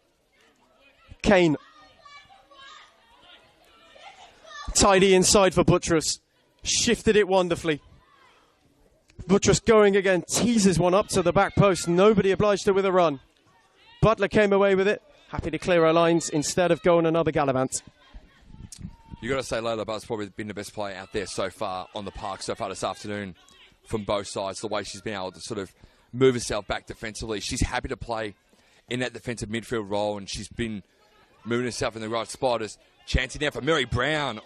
Kane. Tidy inside for Buttress. Shifted it wonderfully. Buttress going again. Teases one up to the back post. Nobody obliged her with a run. Butler came away with it. Happy to clear her lines instead of going another gallivant. You've got to say Layla Butler's probably been the best player out there so far on the park so far this afternoon from both sides. The way she's been able to sort of move herself back defensively. She's happy to play in that defensive midfield role, and she's been moving herself in the right spot. As chancing now for Mary Brown.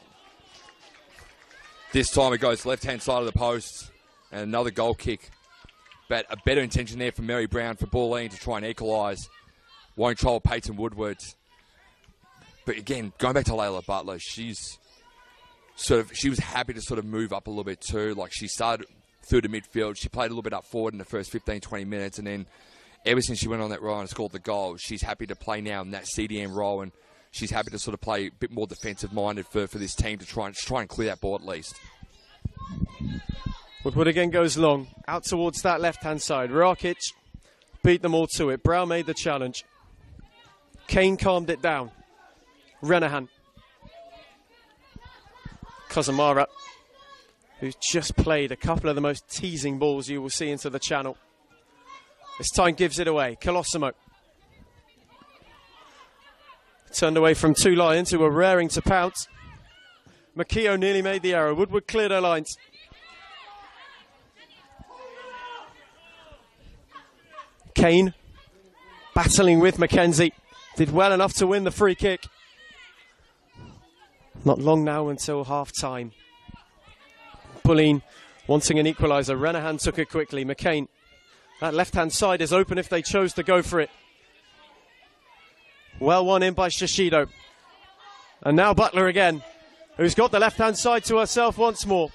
This time it goes left-hand side of the post, and another goal kick. But a better intention there for Mary Brown for Bulleen to try and equalise. Won't trouble Peyton Woodward. But again, going back to Layla Butler, she was happy to sort of move up a little bit too. Like, she started through the midfield. She played a little bit up forward in the first 15, 20 minutes. And then ever since she went on that role and scored the goal, she's happy to play now in that CDM role. And she's happy to sort of play a bit more defensive-minded for this team to try and clear that ball at least. Woodward again goes long, out towards that left-hand side. Rakic beat them all to it. Brown made the challenge. Kane calmed it down. Renahan. Kozumara, who's just played a couple of the most teasing balls you will see into the channel. This time gives it away. Colosimo. Turned away from two Lions who were raring to pounce. Makio nearly made the error. Woodward cleared her lines. Kane battling with Mackenzie. Did well enough to win the free kick. Not long now until half-time. Bulleen wanting an equaliser. Renahan took it quickly. McCain. That left-hand side is open if they chose to go for it. Well won in by Shishido. And now Butler again, who's got the left-hand side to herself once more.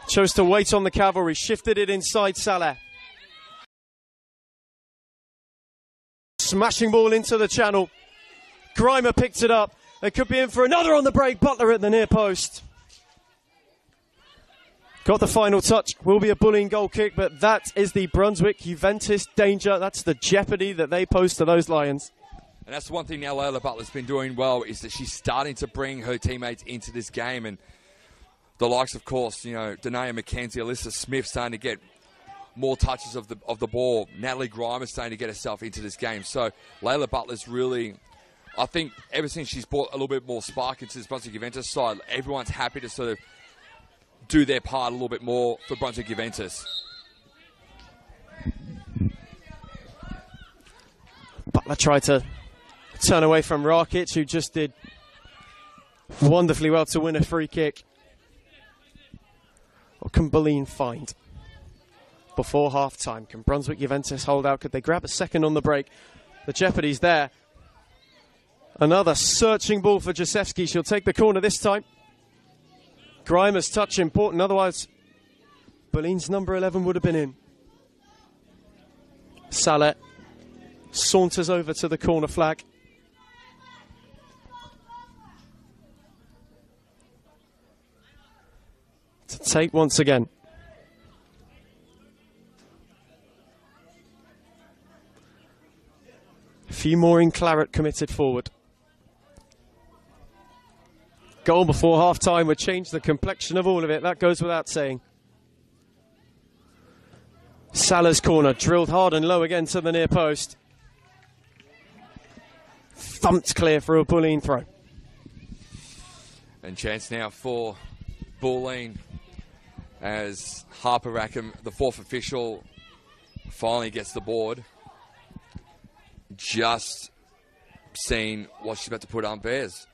Chose to wait on the cavalry. Shifted it inside Saleh. Smashing ball into the channel. Grimer picked it up. They could be in for another on the break. Butler at the near post. Got the final touch. Will be a Bulleen goal kick, but that is the Brunswick Juventus danger. That's the jeopardy that they pose to those Lions. And that's one thing now Layla Butler's been doing well, is that she's starting to bring her teammates into this game. And the likes, of course, you know, Danae McKenzie, Alyssa Smith starting to get more touches of the ball. Natalie Grimer starting to get herself into this game. So Layla Butler's really, I think, ever since she's brought a little bit more spark into this Brunswick Juventus side, everyone's happy to sort of do their part a little bit more for Brunswick Juventus. Butler tried to turn away from Rakic, who just did wonderfully well to win a free kick. What can Bulleen find before half-time? Can Brunswick Juventus hold out? Could they grab a second on the break? The jeopardy's there. Another searching ball for Jasewski. She'll take the corner this time. Grimer's touch important, otherwise Bulleen's number 11 would have been in. Saleh saunters over to the corner flag. To take once again. A few more in claret committed forward. Goal before half-time would change the complexion of all of it. That goes without saying. Salah's corner, drilled hard and low again to the near post. Thumped clear for a Bulleen throw. And chance now for Bulleen as Harper Rackham, the fourth official, finally gets the board. Just seen what she's about to put on Bears.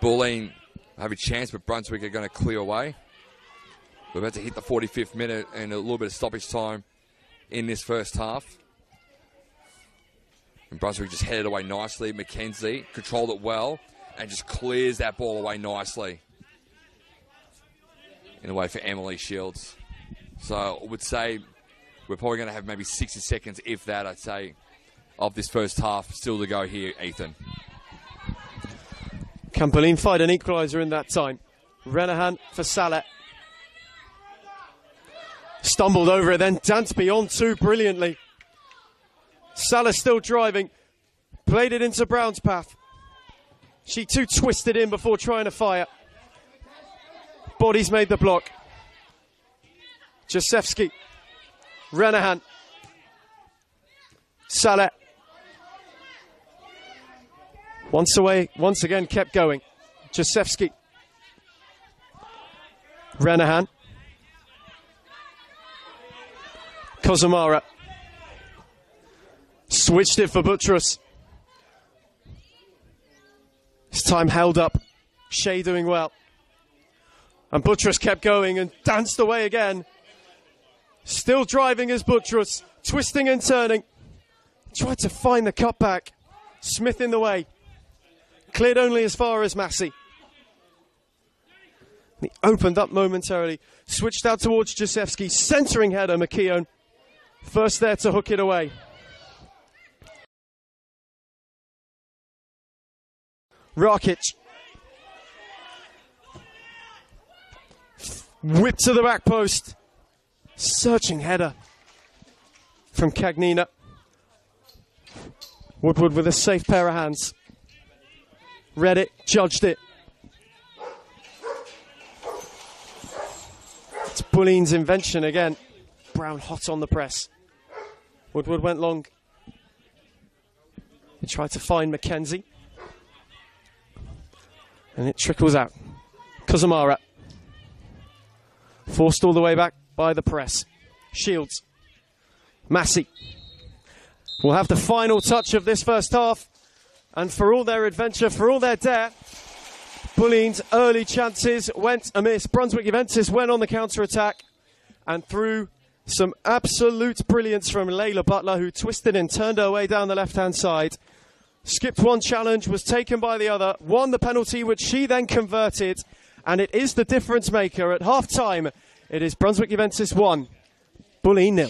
Bulleen have a chance, but Brunswick are going to clear away. We're about to hit the 45th minute and a little bit of stoppage time in this first half. And Brunswick just headed away nicely. Mackenzie controlled it well and just clears that ball away nicely. In a way for Emily Shields. So I would say we're probably going to have maybe 60 seconds, if that, I'd say, of this first half still to go here, Ethan. Can Bulleen find an equaliser in that time? Renahan for Saleh. Stumbled over it, then danced beyond two brilliantly. Saleh still driving. Played it into Brown's path. She too twisted in before trying to fire. Bodies made the block. Jasewski. Renahan. Saleh. Once away, once again kept going. Jasewski. Renahan. Kozumara. Switched it for Buttress. This time held up. Shea doing well. And Buttress kept going and danced away again. Still driving as Buttress. Twisting and turning. Tried to find the cutback. Smith in the way. Cleared only as far as Massey. He opened up momentarily. Switched out towards Jasewski. Centering header, McKeown. First there to hook it away. Rakic. Whip to the back post. Searching header from Cagnina. Woodward with a safe pair of hands. Read it, judged it. It's Bulleen's invention again. Brown hot on the press. Woodward went long. He tried to find Mackenzie. And it trickles out. Kozumara. Forced all the way back by the press. Shields. Massey will have the final touch of this first half. And for all their adventure, for all their dare, Bulleen's early chances went amiss. Brunswick Juventus went on the counter-attack and through some absolute brilliance from Layla Butler, who twisted and turned her way down the left-hand side. Skipped one challenge, was taken by the other, won the penalty, which she then converted. And it is the difference maker. At half-time, it is Brunswick Juventus 1, Bulleen 0.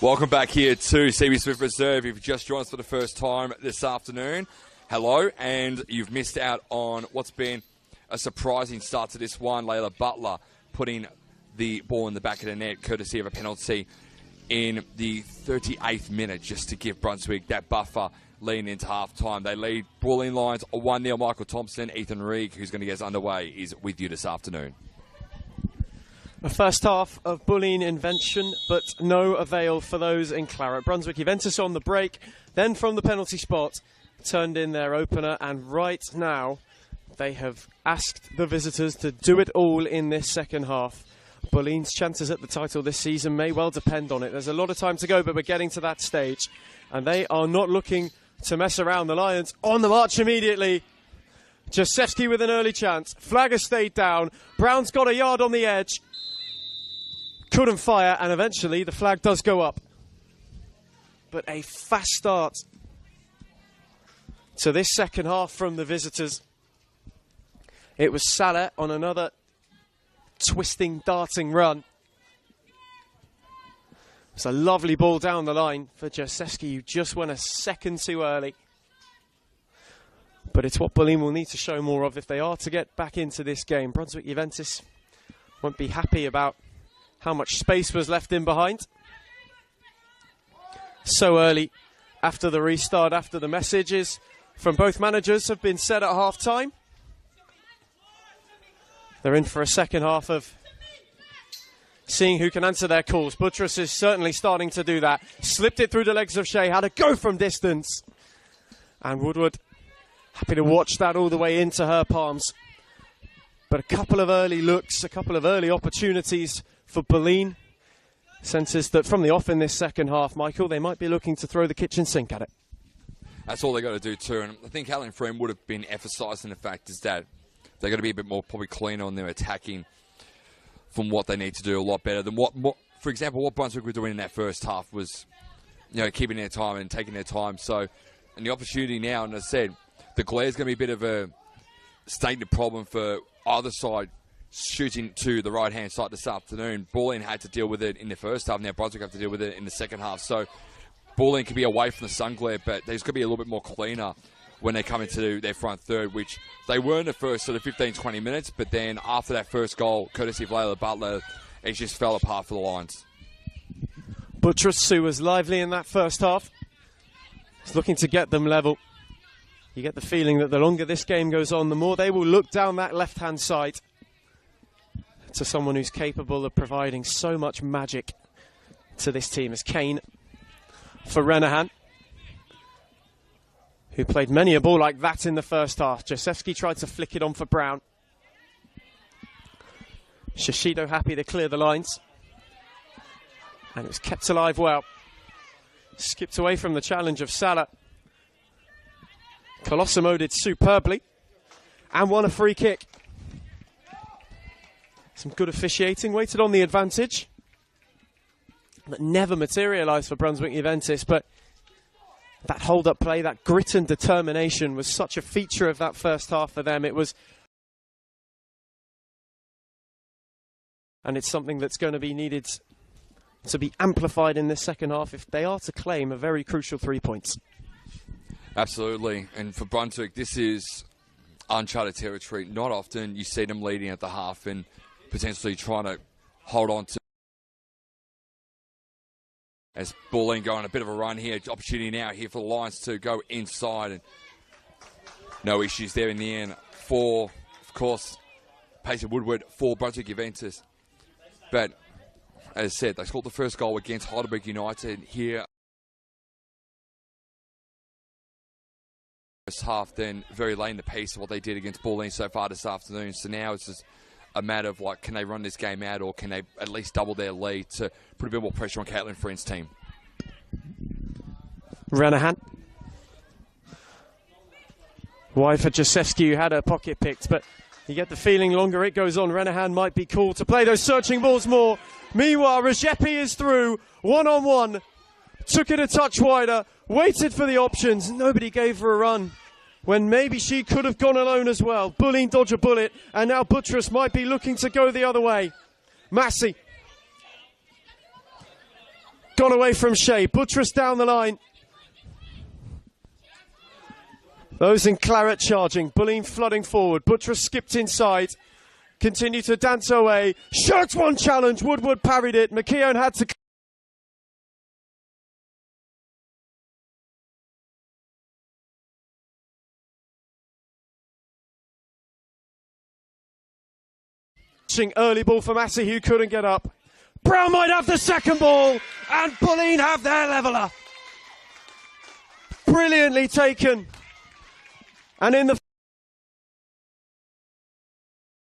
Welcome back here to CB Smith Reserve. If you've just joined us for the first time this afternoon, hello, and you've missed out on what's been a surprising start to this one. Layla Butler putting the ball in the back of the net, courtesy of a penalty in the 38th minute, just to give Brunswick that buffer leading into half-time. They lead Bulleen Lions 1-0. Michael Thompson, Ethan Reeg, who's going to get us underway, is with you this afternoon. The first half of Bulleen invention, but no avail for those in claret. Brunswick Juventus on the break, then from the penalty spot, turned in their opener, and right now they have asked the visitors to do it all in this second half. Bulleen's chances at the title this season may well depend on it. There's a lot of time to go, but we're getting to that stage, and they are not looking to mess around. The Lions on the march immediately. Jasewski with an early chance. Flag has stayed down. Brown's got a yard on the edge. Couldn't fire, and eventually the flag does go up. But a fast start to this second half from the visitors. It was Salah on another twisting, darting run. It's a lovely ball down the line for Jasewski, who just went a second too early. But it's what Bulleen will need to show more of if they are to get back into this game. Brunswick Juventus won't be happy about how much space was left in behind. So early after the restart, after the messages from both managers have been said at half-time. They're in for a second half of seeing who can answer their calls. Buttress is certainly starting to do that. Slipped it through the legs of Shea, had a go from distance. And Woodward happy to watch that all the way into her palms. But a couple of early looks, a couple of early opportunities for Bulleen. Senses that from the off in this second half, Michael, they might be looking to throw the kitchen sink at it. That's all they got to do too. And I think Helen Friend would have been emphasising the fact is that they're going to be a bit more probably cleaner on their attacking from what they need to do a lot better than what for example, what Brunswick were doing in that first half was, keeping their time and taking their time. So, and the opportunity now, and as I said, the glare is going to be a bit of a stated problem for either side shooting to the right-hand side this afternoon. Bulleen had to deal with it in the first half. Now Brunswick have to deal with it in the second half. So Bulleen can be away from the sun glare, but there's going to be a little bit more cleaner when they come into their front third, which they were in the first sort of 15-20 minutes. But then after that first goal, courtesy of Layla Butler, it just fell apart for the Lions. Buttress, who was lively in that first half, is looking to get them level. You get the feeling that the longer this game goes on, the more they will look down that left-hand side to someone who's capable of providing so much magic to this team as Kane for Renahan, who played many a ball like that in the first half. Jasewski tried to flick it on for Brown. Shishido happy to clear the lines. And it was kept alive well. Skipped away from the challenge of Salah. Colosimo did superbly and won a free kick. Some good officiating, waited on the advantage. That never materialised for Brunswick Juventus, but that hold-up play, that grit and determination was such a feature of that first half for them. It was, and it's something that's going to be needed to be amplified in this second half if they are to claim a very crucial 3 points. Absolutely, and for Brunswick, this is uncharted territory. Not often you see them leading at the half and potentially trying to hold on to. As Bulleen going on a bit of a run here, opportunity now here for the Lions to go inside, and no issues there in the end for, of course, Pacey Woodward for Brunswick Juventus. But as I said, they scored the first goal against Heidelberg United here. First half, then very late in the piece of what they did against Bulleen so far this afternoon. So now it's just a matter of can they run this game out, or can they at least double their lead to put a bit more pressure on Caitlin Friend's team. Renahan. Wide for Jasewski, who had her pocket picked, but you get the feeling longer it goes on, Renahan might be called to play those searching balls more. Meanwhile, Rajepi is through, one-on-one. Took it a touch wider, waited for the options. Nobody gave her a run when maybe she could have gone alone as well. Bulleen dodge a bullet, and now Buttress might be looking to go the other way. Massey. Gone away from Shea. Buttress down the line. Those in claret charging. Bulleen flooding forward. Buttress skipped inside. Continue to dance away. Shirts one challenge. Woodward parried it. McKeown had to... Early ball for Massey, who couldn't get up. Brown might have the second ball, and Bulleen have their leveller. Brilliantly taken. And in the...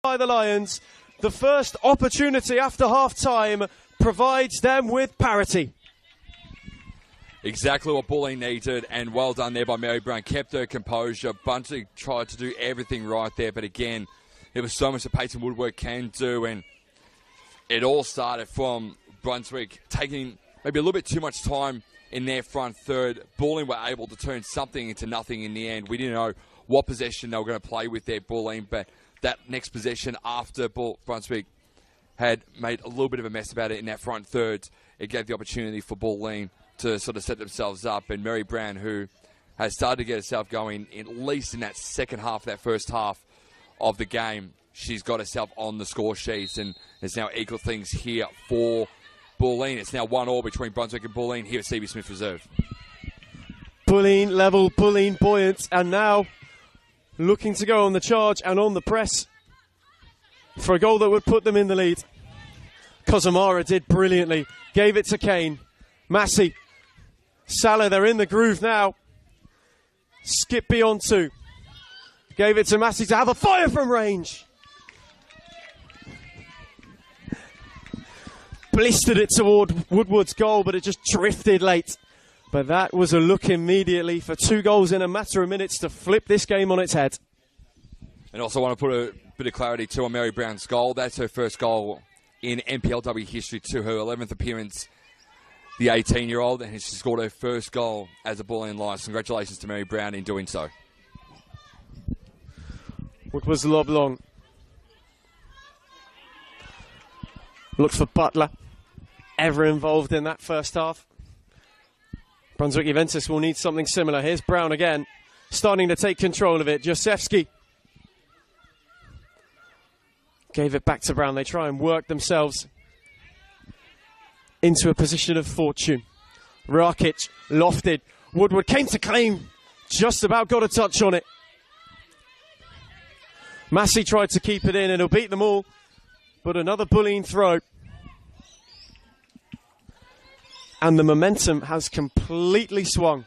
by the Lions, the first opportunity after half-time provides them with parity. Exactly what Bulleen needed, and well done there by Mary Brown. Kept her composure. Brunswick tried to do everything right there, but again, there was so much that Peyton Woodward can do, and it all started from Brunswick taking maybe a little bit too much time in their front third. Bulleen were able to turn something into nothing in the end. We didn't know what possession they were going to play with their Bulleen, but that next possession after Brunswick had made a little bit of a mess about it in that front third, it gave the opportunity for Bulleen to sort of set themselves up, and Mary Brown, who has started to get herself going, at least in that second half, that first half of the game, she's got herself on the score sheets, and there's now equal things here for Bulleen. It's now 1-1 between Brunswick and Bulleen here at CB Smith Reserve. Bulleen level, Bulleen buoyant, and now looking to go on the charge and on the press for a goal that would put them in the lead. Kozamara did brilliantly, gave it to Kane. Massey, Salah, they're in the groove now. Skip beyond two. Gave it to Massey to have a fire from range. Blistered it toward Woodward's goal, but it just drifted late. But that was a look immediately for 2 goals in a matter of minutes to flip this game on its head. And also want to put a bit of clarity too on Mary Brown's goal. That's her first goal in NPLW history, to her 11th appearance, the 18-year-old, and she scored her first goal as a Bulleen Lion. Congratulations to Mary Brown in doing so. Woodward's lob long. Looks for Butler. Ever involved in that first half. Brunswick Juventus will need something similar. Here's Brown again, starting to take control of it. Josefsky gave it back to Brown. They try and work themselves into a position of fortune. Rakic lofted. Woodward came to claim. Just about got a touch on it. Massey tried to keep it in and he'll beat them all. But another Bulleen throw. And the momentum has completely swung.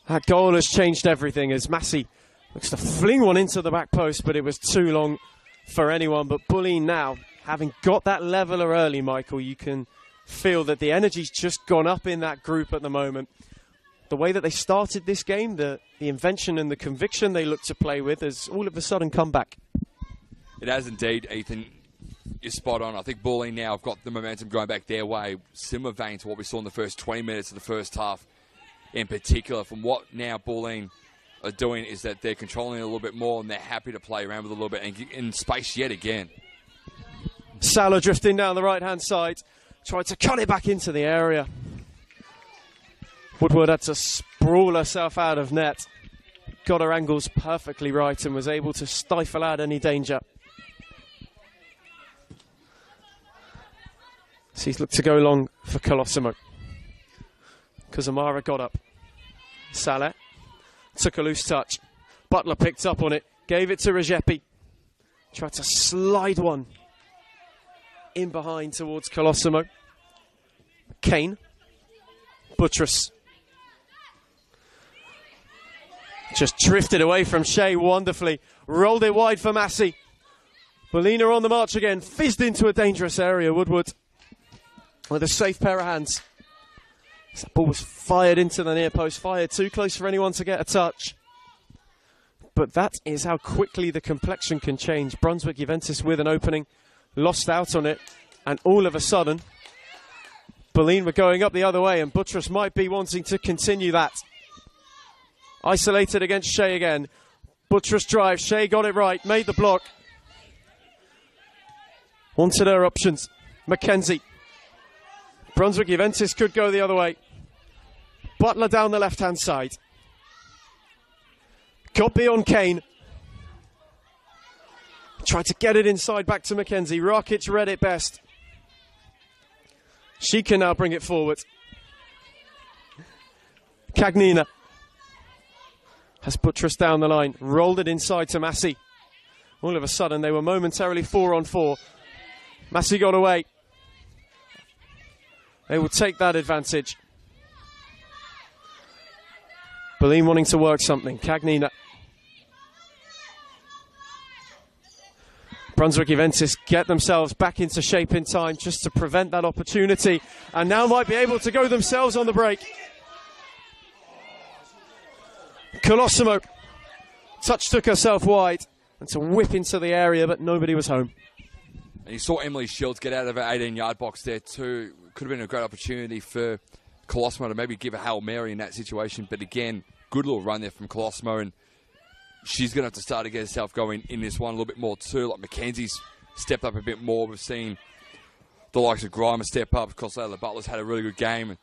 That goal has changed everything as Massey looks to fling one into the back post, but it was too long for anyone. But Bulleen now, having got that leveller early, Michael, you can feel that the energy's just gone up in that group at the moment. The way that they started this game, the invention and the conviction they look to play with has all of a sudden come back. It has indeed, Ethan. You're spot on. I think Bulleen now have got the momentum going back their way, similar vein to what we saw in the first 20 minutes of the first half in particular. From what now Bulleen are doing is that they're controlling it a little bit more and they're happy to play around with it a little bit and in space yet again. Salah drifting down the right-hand side, tried to cut it back into the area. Woodward had to sprawl herself out of net. Got her angles perfectly right and was able to stifle out any danger. So he's looked to go long for Colosimo. Kozamara got up. Salah took a loose touch. Butler picked up on it, gave it to Rajepi. Tried to slide one in behind towards Colosimo. Kane. Buttress. Just drifted away from Shea wonderfully. Rolled it wide for Massey. Bulleen on the march again. Fizzed into a dangerous area. Woodward with a safe pair of hands. That ball was fired into the near post. Fired too close for anyone to get a touch. But that is how quickly the complexion can change. Brunswick Juventus with an opening. Lost out on it. And all of a sudden, Bulleen were going up the other way. And Buttress might be wanting to continue that. Isolated against Shea again. Buttress drive. Shea got it right. Made the block. Wanted her options. Mackenzie. Brunswick Juventus could go the other way. Butler down the left-hand side. Copy on Kane. Tried to get it inside back to Mackenzie. Rakic read it best. She can now bring it forward. Cagnina has buttressed down the line. Rolled it inside to Massey. All of a sudden, they were momentarily 4-on-4. Massey got away. They will take that advantage. Bulleen wanting to work something. Cagnina. Brunswick Juventus get themselves back into shape in time just to prevent that opportunity. And now might be able to go themselves on the break. Colosimo. Touch took herself wide. And to whip into the area, but nobody was home. And you saw Emily Shields get out of her 18-yard box there too. Could have been a great opportunity for Colosimo to maybe give a Hail Mary in that situation. But again, good little run there from Colosimo. And she's going to have to start to get herself going in this one a little bit more too. Like Mackenzie's stepped up a bit more. We've seen the likes of Grimer step up. Of course, the Butlers had a really good game.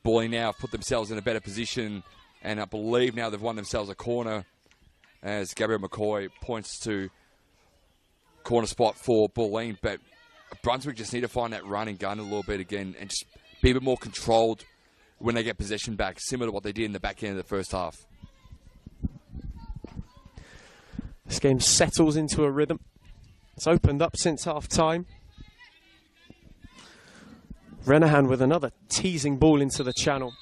Bulleen now have put themselves in a better position. And I believe now they've won themselves a corner as Gabriel McCoy points to corner spot for Bulleen. But Brunswick just need to find that run and gun a little bit again and just be a bit more controlled when they get possession back, similar to what they did in the back end of the first half. This game settles into a rhythm. It's opened up since half-time. Renahan with another teasing ball into the channel.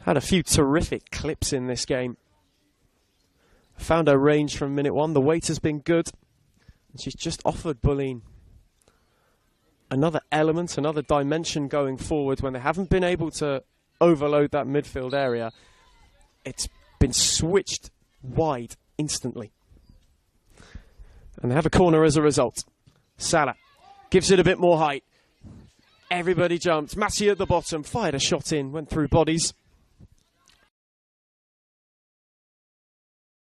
Had a few terrific clips in this game. Found her range from minute one. The weight has been good. And she's just offered Bulleen another element, another dimension going forward when they haven't been able to overload that midfield area. It's been switched wide instantly. And they have a corner as a result. Salah gives it a bit more height. Everybody jumped. Massey at the bottom, fired a shot in, went through bodies.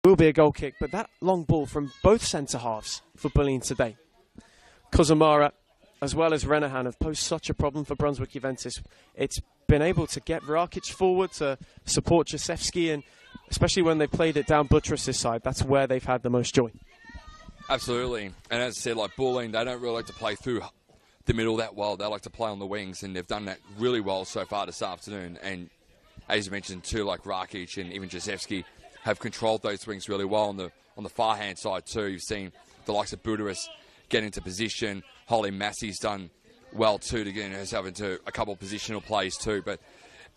Will be a goal kick, but that long ball from both centre-halves for Bulleen today. Kozamara, as well as Renahan, have posed such a problem for Brunswick Juventus. It's been able to get Rakic forward to support Jasewski, and especially when they played it down Buttress's side, that's where they've had the most joy. Absolutely. And as I said, like Bulleen, they don't really like to play through the middle that well. They like to play on the wings, and they've done that really well so far this afternoon. And as you mentioned too, like Rakic and even Jasewski have controlled those wings really well on the far hand side too. You've seen the likes of Buteris get into position. Holly Massey's done well too to get herself into a couple of positional plays too. But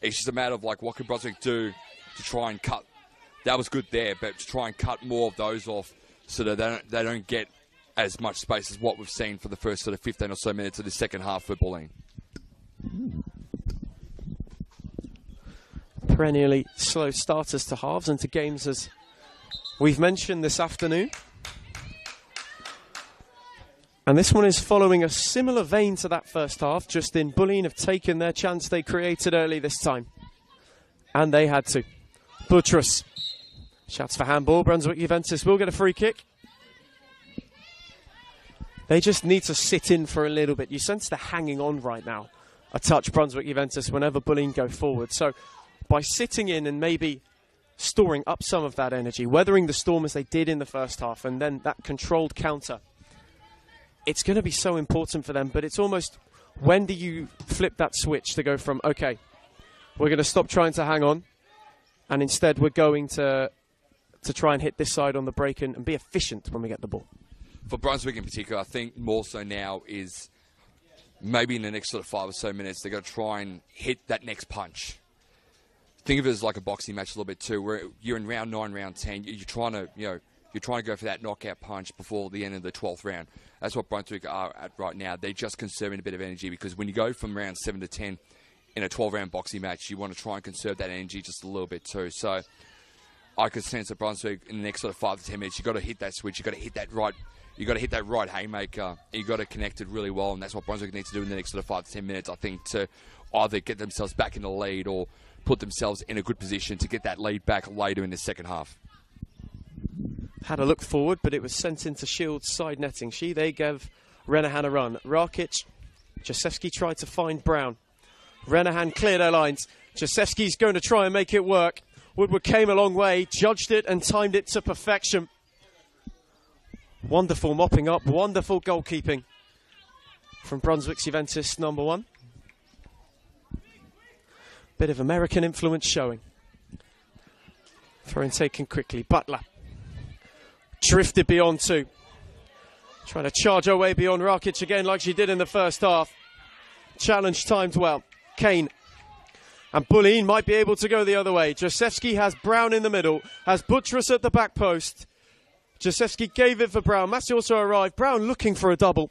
it's just a matter of like what can Brunswick do to try and cut. That was good there, but to try and cut more of those off so that they don't get as much space as what we've seen for the first sort of 15 or so minutes of the second half for Bulleen. Perennially slow starters to halves and to games, as we've mentioned this afternoon. And this one is following a similar vein to that first half, just in Bulleen have taken their chance they created early this time. And they had to. Buttress shouts for handball. Brunswick Juventus will get a free kick. They just need to sit in for a little bit. You sense they're hanging on right now. A touch, Brunswick Juventus, whenever Bulleen go forward. So by sitting in and maybe storing up some of that energy, weathering the storm as they did in the first half, and then that controlled counter, it's going to be so important for them. But it's almost, when do you flip that switch to go from, okay, we're going to stop trying to hang on, and instead we're going to try and hit this side on the break and be efficient when we get the ball? For Brunswick in particular, I think more so now is maybe in the next sort of 5 or so minutes, they're going to try and hit that next punch. Think of it as like a boxing match a little bit too, where you're in round 9, round 10, you're trying to go for that knockout punch before the end of the 12th round. That's what Brunswick are at right now. They're just conserving a bit of energy, because when you go from round 7 to 10 in a 12-round boxing match, you want to try and conserve that energy just a little bit too. So I could sense that Brunswick in the next sort of 5 to 10 minutes, you've got to hit that switch, you've got to hit that right. You've got to hit that right haymaker. You've got to connect it really well, and that's what Brunswick needs to do in the next sort of 5 to 10 minutes, I think, to either get themselves back in the lead or put themselves in a good position to get that lead back later in the second half. Had a look forward, but it was sent into Shields' side netting. They gave Renahan a run. Rakic Jasewski tried to find Brown. Renahan cleared their lines. Jasewski's going to try and make it work. Woodward came a long way, judged it and timed it to perfection. Wonderful mopping up, wonderful goalkeeping from Brunswick Juventus number 1. Bit of American influence showing. Throw in taken quickly. Butler drifted beyond 2. Trying to charge her way beyond Rakic again like she did in the first half. Challenge timed well. Kane. And Bulleen might be able to go the other way. Jasewski has Brown in the middle. Has Buttress at the back post. Jasewski gave it for Brown. Massey also arrived. Brown looking for a double.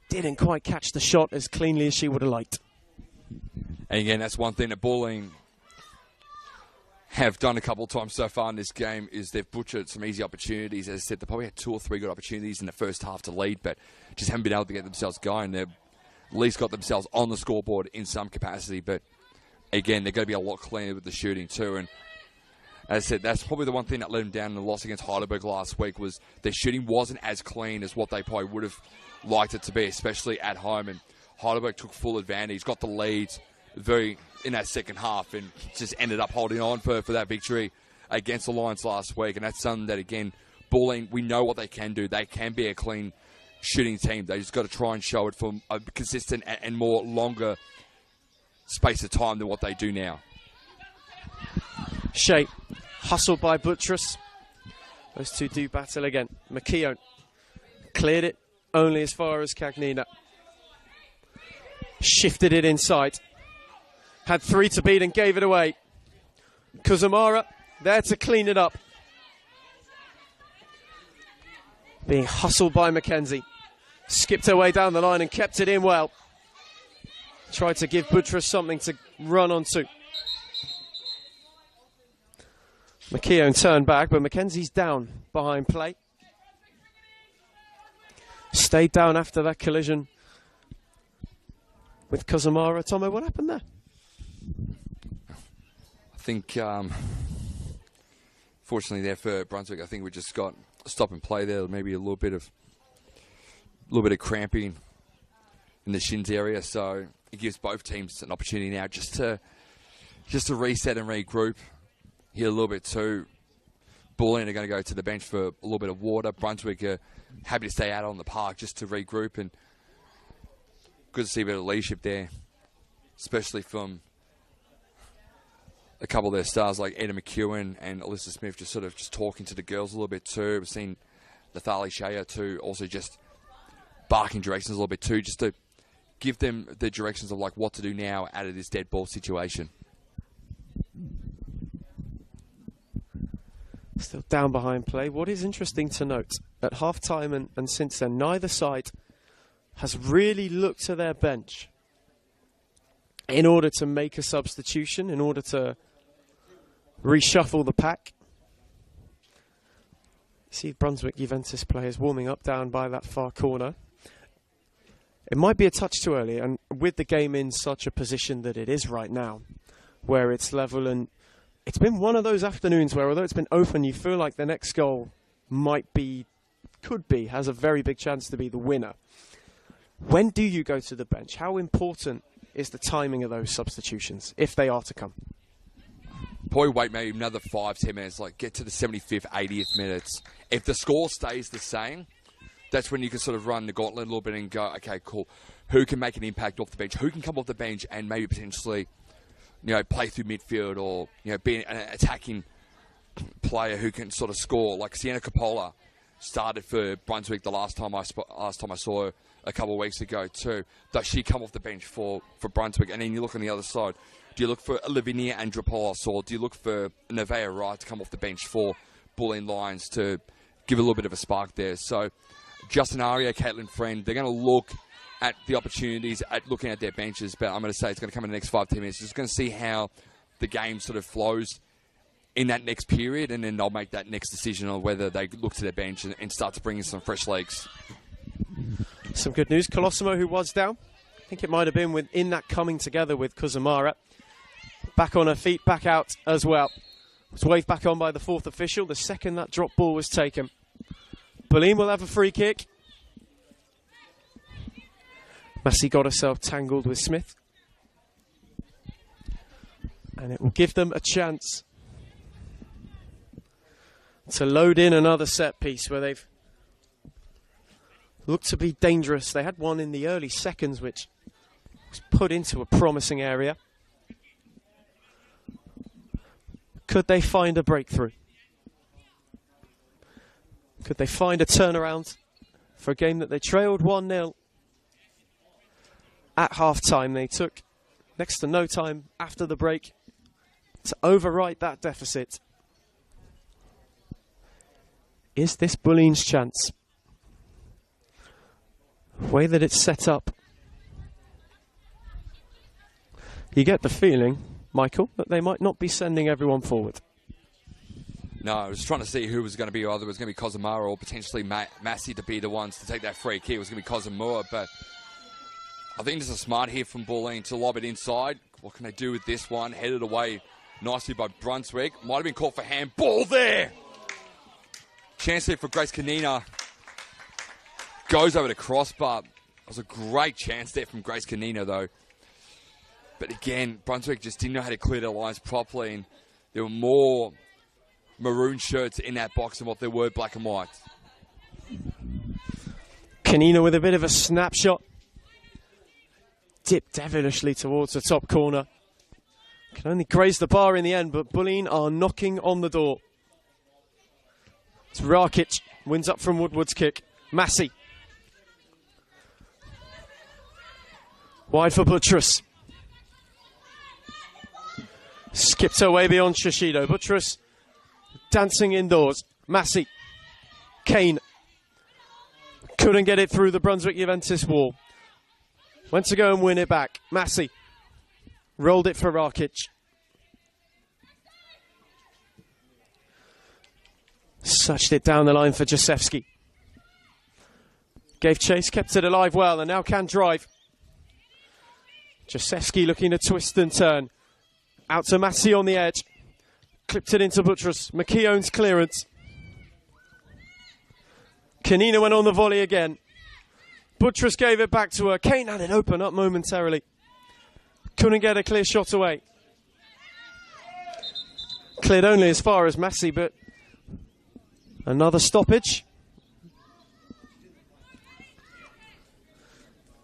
Didn't quite catch the shot as cleanly as she would have liked. And again, that's one thing that Bulleen have done a couple of times so far in this game is they've butchered some easy opportunities. As I said, they probably had 2 or 3 good opportunities in the first half to lead, but just haven't been able to get themselves going. They've at least got themselves on the scoreboard in some capacity, but again, they're going to be a lot cleaner with the shooting too. And as I said, that's probably the one thing that let them down in the loss against Heidelberg last week was their shooting wasn't as clean as what they probably would have liked it to be, especially at home. And Heidelberg took full advantage, got the lead in that second half, and just ended up holding on for that victory against the Lions last week. And that's something that, again, Bulleen, we know what they can do. They can be a clean shooting team. They just got to try and show it for a consistent and more longer space of time than what they do now. Shea, hustled by Buttress. Those two do battle again. McKeown cleared it only as far as Cagnina. Shifted it inside. Had 3 to beat and gave it away. Kuzumara there to clean it up. Being hustled by Mackenzie. Skipped her way down the line and kept it in well. Tried to give Buttress something to run onto. McKeown turned back, but Mackenzie's down behind play. Stayed down after that collision with Kuzumara. Tomo, what happened there? I think, fortunately there for Brunswick, I think we just got a stop and play there. Maybe a little bit of cramping in the shins area. So it gives both teams an opportunity now just to reset and regroup. Here a little bit too. Bulleen are going to go to the bench for a little bit of water. Brunswick are happy to stay out on the park just to regroup, and good to see a bit of leadership there, especially from a couple of their stars like Eda McEwen and Alyssa Smith just talking to the girls a little bit too. We've seen Nathali Shea too also just barking directions a little bit too, just to give them the directions of like what to do now out of this dead ball situation. Still down behind play. What is interesting to note, at half-time and since then, neither side has really looked to their bench in order to make a substitution, in order to reshuffle the pack. See Brunswick Juventus players warming up down by that far corner. It might be a touch too early, and with the game in such a position that it is right now, where it's level, and it's been one of those afternoons where, although it's been open, you feel like the next goal has a very big chance to be the winner. When do you go to the bench? How important is the timing of those substitutions, if they are to come? Probably wait maybe another 5-10 minutes, like get to the 75th, 80th minutes. If the score stays the same, that's when you can sort of run the gauntlet a little bit and go, okay, cool. Who can make an impact off the bench? Who can come off the bench and maybe potentially, play through midfield, or, be an attacking player who can sort of score. Like Sienna Coppola started for Brunswick the last time I saw her a couple of weeks ago too. Does she come off the bench for Brunswick? And then you look on the other side. Do you look for Lavinia Andropoulos, or do you look for Nevaeh Wright to come off the bench for Bulleen Lions to give a little bit of a spark there? So Justin Aria, Caitlin Friend, they're going to look at the opportunities, at looking at their benches, but I'm going to say it's going to come in the next 5-10 minutes. Just going to see how the game sort of flows in that next period, and then they'll make that next decision on whether they look to their bench and start to bring in some fresh legs. Some good news. Colosimo, who was down, I think it might have been within that coming together with Kuzumara, back on her feet, back out as well. Was waved back on by the fourth official the second that drop ball was taken. Bulleen will have a free kick. Massey got herself tangled with Smith. And it will give them a chance to load in another set piece where they've looked to be dangerous. They had one in the early seconds which was put into a promising area. Could they find a breakthrough? Could they find a turnaround for a game that they trailed 1-0 at half-time? They took next to no time after the break to overwrite that deficit. Is this Bulleen's chance? The way that it's set up, you get the feeling, Michael, that they might not be sending everyone forward. No, I was trying to see who was going to be, whether it was going to be Cosimura or potentially Massey to be the ones to take that free kick. It was going to be Cosimura, but I think this is smart here from Bulleen to lob it inside. What can they do with this one? Headed away nicely by Brunswick. Might have been caught for handball there. Chance there for Grace Kanina. Goes over the crossbar. It was a great chance there from Grace Kanina, though. But again, Brunswick just didn't know how to clear their lines properly, and there were more maroon shirts in that box than what there were black and white. Kanina with a bit of a snapshot. Dipped devilishly towards the top corner. Can only graze the bar in the end, but Bulleen are knocking on the door. It's Rakic, wins up from Woodward's kick. Massey. Wide for Buttress. Skipped her way beyond Shishido. Buttress dancing indoors. Massey. Kane. Couldn't get it through the Brunswick Juventus wall. Went to go and win it back. Massey. Rolled it for Rakic. Suched it down the line for Jasewski. Gave chase, kept it alive well, and now can drive. Jasewski looking to twist and turn. Out to Massey on the edge. Clipped it into Buttress. McKeown's clearance. Kanina went on the volley again. Buttress gave it back to her. Kane had it open up momentarily. Couldn't get a clear shot away. Cleared only as far as Massey, but another stoppage.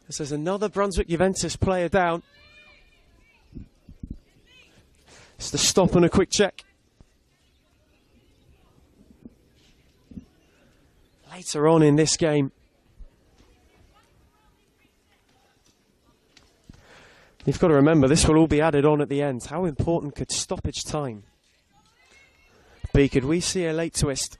This is another Brunswick Juventus player down. It's the stop and a quick check. Later on in this game, you've got to remember this will all be added on at the end. How important could stoppage time be? Could we see a late twist?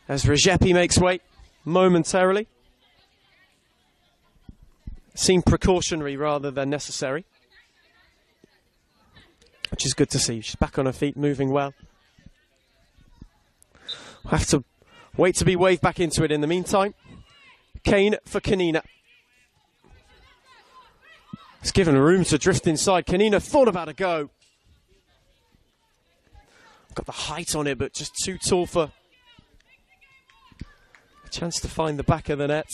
As Rajepi makes way momentarily. Seemed precautionary rather than necessary, which is good to see. She's back on her feet, moving well. We'll have to wait to be waved back into it in the meantime. Kane for Kanina. It's given room to drift inside. Kanina thought about a go. Got the height on it, but just too tall for a chance to find the back of the net.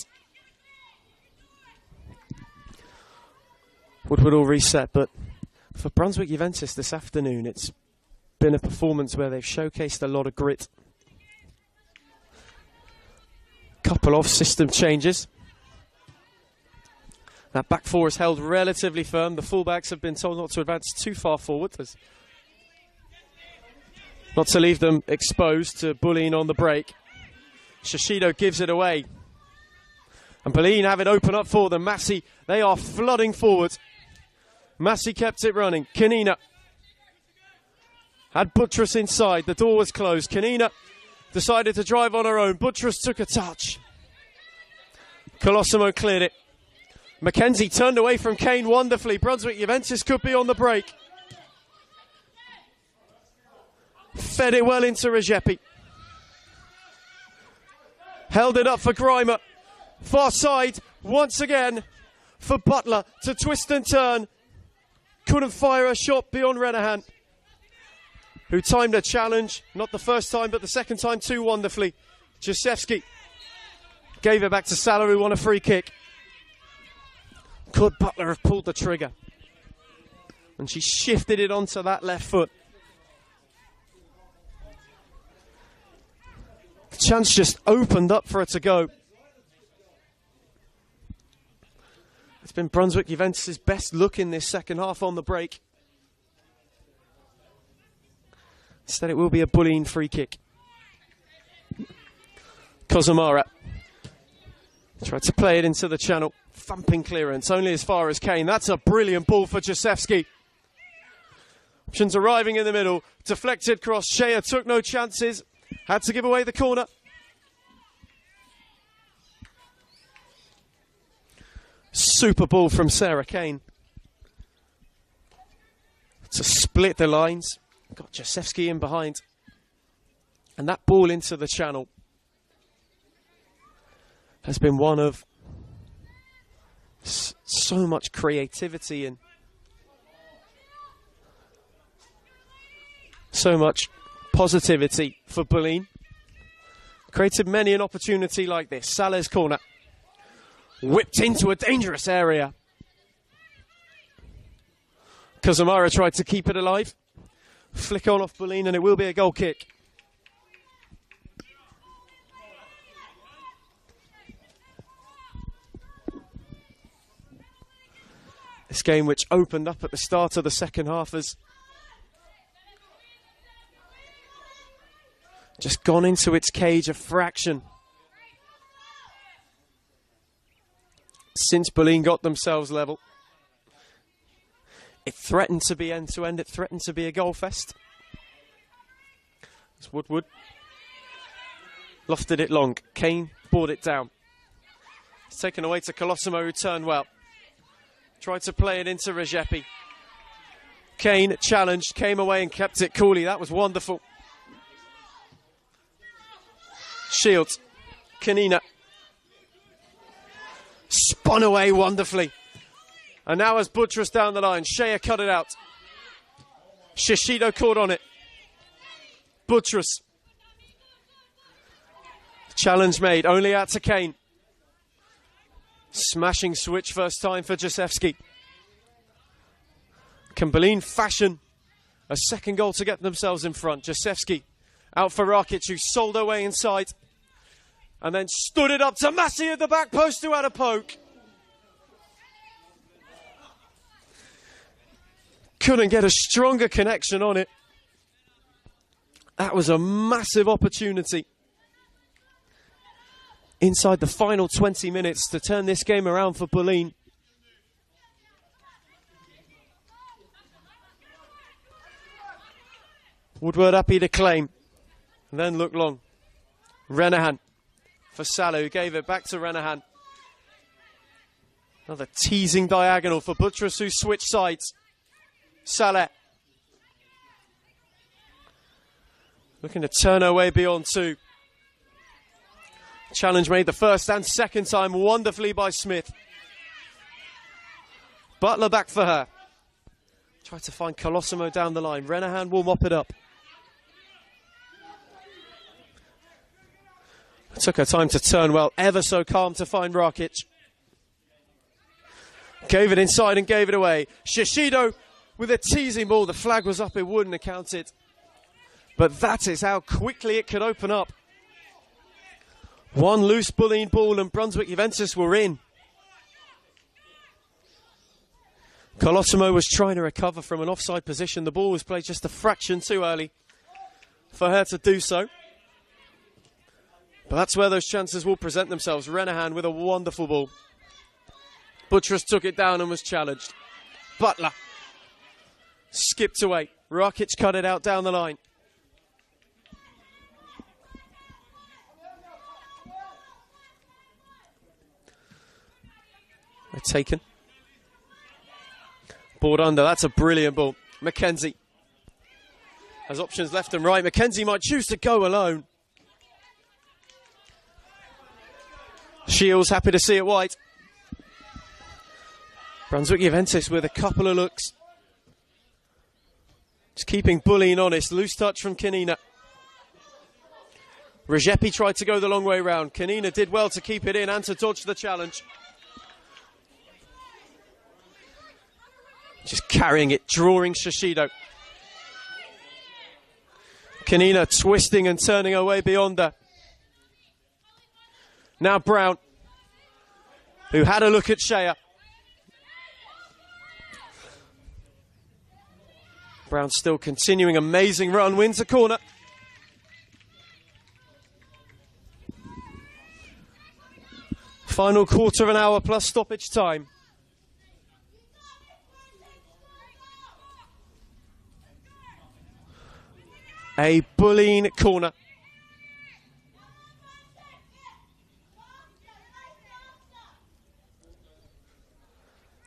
Woodward all reset, but for Brunswick Juventus this afternoon, it's been a performance where they've showcased a lot of grit. Couple of system changes. That back four is held relatively firm. The fullbacks have been told not to advance too far forward, not to leave them exposed to Bulleen on the break. Shishido gives it away. And Bulleen have it open up for them. Massey, they are flooding forward. Massey kept it running. Kanina had Buttress inside. The door was closed. Kanina decided to drive on her own. Buttress took a touch. Colosimo cleared it. Mackenzie turned away from Kane wonderfully. Brunswick Juventus could be on the break. Fed it well into Rajepi. Held it up for Grimer. Far side once again for Butler to twist and turn. Couldn't fire a shot beyond Renahan, who timed a challenge, not the first time, but the second time too wonderfully. Jasewski Gave it back to Salah, who won a free kick. Could Butler have pulled the trigger? And she shifted it onto that left foot. The chance just opened up for her to go. It's been Brunswick Juventus' best look in this second half on the break. Instead it will be a Bulleen free kick. Kozumara tried to play it into the channel. Thumping clearance, only as far as Kane. That's a brilliant ball for Jacewski. Options arriving in the middle. Deflected cross. Shea took no chances. Had to give away the corner. Super ball from Sarah Kane to split the lines. Got Jacewski in behind. And that ball into the channel has been one of so much creativity and so much positivity for Bulleen. Created many an opportunity like this. Salah's corner. Whipped into a dangerous area. Kozumara tried to keep it alive. Flick on off Bulleen and it will be a goal kick. This game, which opened up at the start of the second half, has just gone into its cage a fraction. Since Bulleen got themselves level, it threatened to be end-to-end. It threatened to be a goal fest. It's Woodward. Lofted it long. Kane brought it down. It's taken away to Colosimo, who turned well. Tried to play it into Regepi. Kane challenged, came away and kept it coolly. That was wonderful. Shields. Kanina. Spun away wonderfully. And now as Buttress down the line, Shea cut it out. Shishido caught on it. Buttress. Challenge made, only out to Kane. Smashing switch first time for Jacewski. Can Bulleen fashion a second goal to get themselves in front? Jacewski out for Rakic, who sold her way inside. And then stood it up to Massey at the back post, who had a poke. Couldn't get a stronger connection on it. That was a massive opportunity inside the final 20 minutes to turn this game around for Bulleen. Woodward happy to claim. And then look long. Renahan for Salah, who gave it back to Renahan. Another teasing diagonal for Buttress, who switched sides. Salah looking to turn her way beyond two. Challenge made the first and second time wonderfully by Smith. Butler back for her. Tried to find Colosimo down the line. Renahan will mop it up. Took her time to turn well, ever so calm to find Rakic. Gave it inside and gave it away. Shishido with a teasing ball. The flag was up, it wouldn't have counted. But that is how quickly it could open up. One loose Bulleen ball and Brunswick Juventus were in. Colosimo was trying to recover from an offside position. The ball was played just a fraction too early for her to do so. But that's where those chances will present themselves. Renahan with a wonderful ball. Buttress took it down and was challenged. Butler skipped away. Rakic cut it out down the line. They're taken. Board under. That's a brilliant ball. Mackenzie has options left and right. Mackenzie might choose to go alone. Shields happy to see it wide. Brunswick Juventus with a couple of looks. Just keeping Bulleen honest. Loose touch from Kanina. Rzepi tried to go the long way round. Kanina did well to keep it in and to dodge the challenge. Just carrying it, drawing Shishido. Kanina twisting and turning away beyond her. Now Brown, who had a look at Shea. Brown still continuing amazing run, wins a corner. Final quarter of an hour plus stoppage time. A Bulleen corner.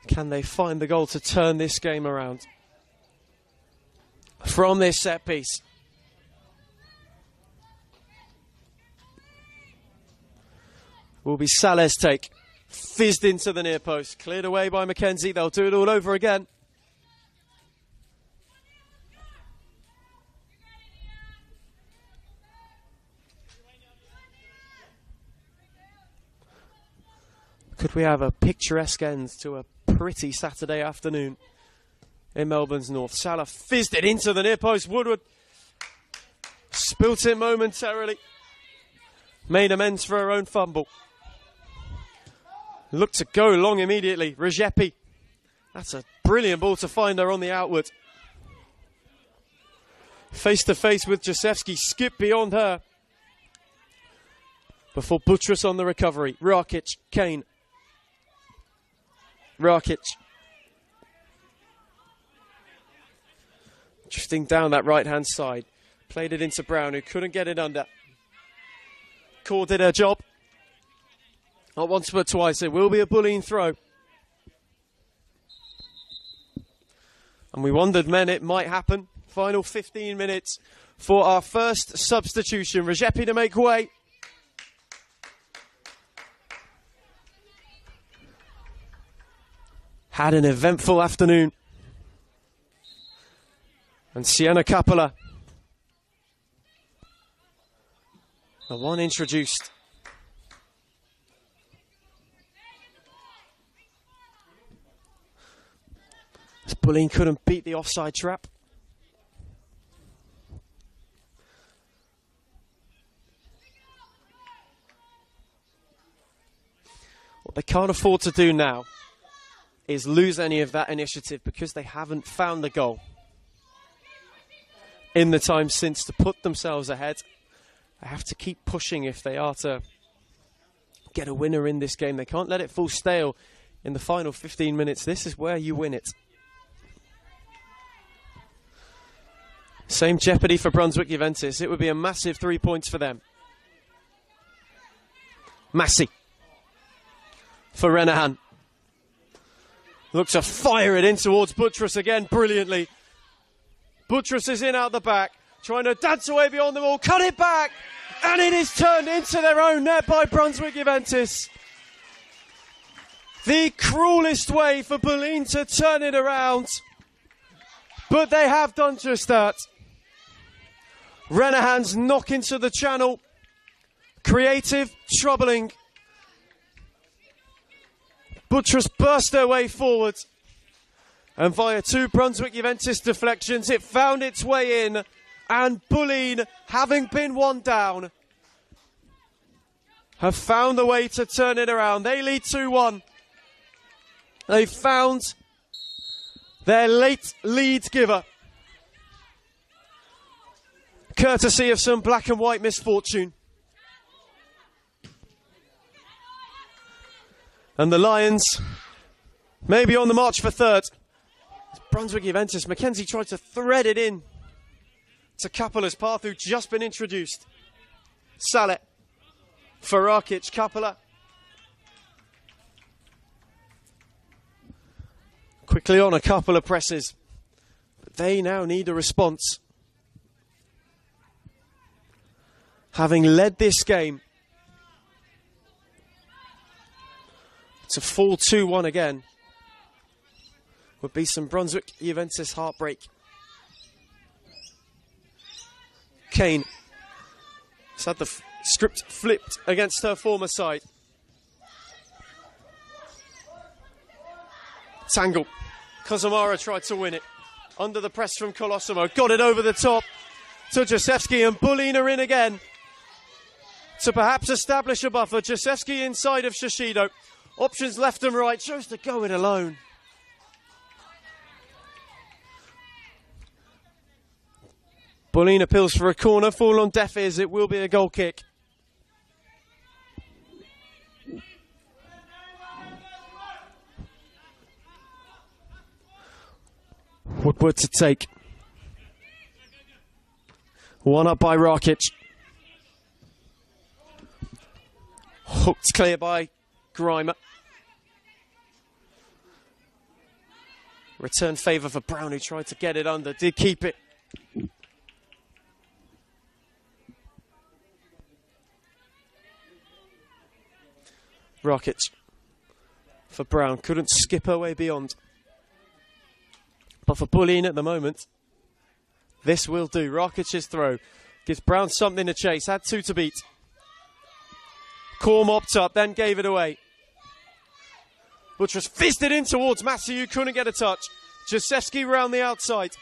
Can they find the goal to turn this game around? From this set piece. Will be Saleh's take. Fizzed into the near post. Cleared away by McKenzie. They'll do it all over again. Could we have a picturesque end to a pretty Saturday afternoon in Melbourne's north? Salah fizzed it into the near post. Woodward spilt it momentarily. Made amends for her own fumble. Looked to go long immediately. Rzepi. That's a brilliant ball to find her on the outward. Face to face with Jasewski. Skip beyond her. Before Buttress on the recovery. Rakic. Kane. Rakic. Drifting down that right-hand side. Played it into Brown, who couldn't get it under. Core did her job. Not once but twice. It will be a Bulleen throw. And we wondered, men, it might happen. Final 15 minutes for our first substitution. Rzepi to make way. Had an eventful afternoon. And Sienna Kappala, the one introduced. As Bulleen couldn't beat the offside trap. What they can't afford to do now is lose any of that initiative, because they haven't found the goal in the time since to put themselves ahead. They have to keep pushing if they are to get a winner in this game. They can't let it fall stale in the final 15 minutes. This is where you win it. Same jeopardy for Brunswick Juventus. It would be a massive 3 points for them. Massey for Renahan. Look to fire it in towards Buttress again brilliantly. Buttress is in out the back, trying to dance away beyond them all, cut it back, and it is turned into their own net by Brunswick Juventus. The cruelest way for Bulleen to turn it around, but they have done just that. Renahan's knock into the channel, creative, troubling. Buttress burst their way forward, and via two Brunswick Juventus deflections, it found its way in, and Bulleen, having been one down, have found a way to turn it around. They lead 2-1. They found their late lead giver, courtesy of some black and white misfortune. And the Lions may be on the march for third. Brunswick Juventus, McKenzie tried to thread it in to Kappala's path, who'd just been introduced. Saleh for Rakic. Kappala quickly on a couple of presses, but they now need a response. Having led this game to fall 2-1 again would be some Brunswick Juventus heartbreak. Kane has had the Script flipped against her former side. Tangle. Kozamara tried to win it. Under the press from Colosimo. Got it over the top to Jasewski, and Bulleen are in again to perhaps establish a buffer. Jasewski inside of Shishido. Options left and right. Chose to go it alone. Bulleen appeals for a corner. Fall on deaf ears. It will be a goal kick. Woodward to take. One up by Rakic. Hooked clear by Grimer. Return favour for Brown, who tried to get it under. Did keep it. Rakic for Brown. Couldn't skip her way beyond. But for Bulleen at the moment, this will do. Rakic's throw gives Brown something to chase. Had 2 to beat. Core mopped up, then gave it away. Buttress fisted in towards Massiu, couldn't get a touch. Jasewski round the outside.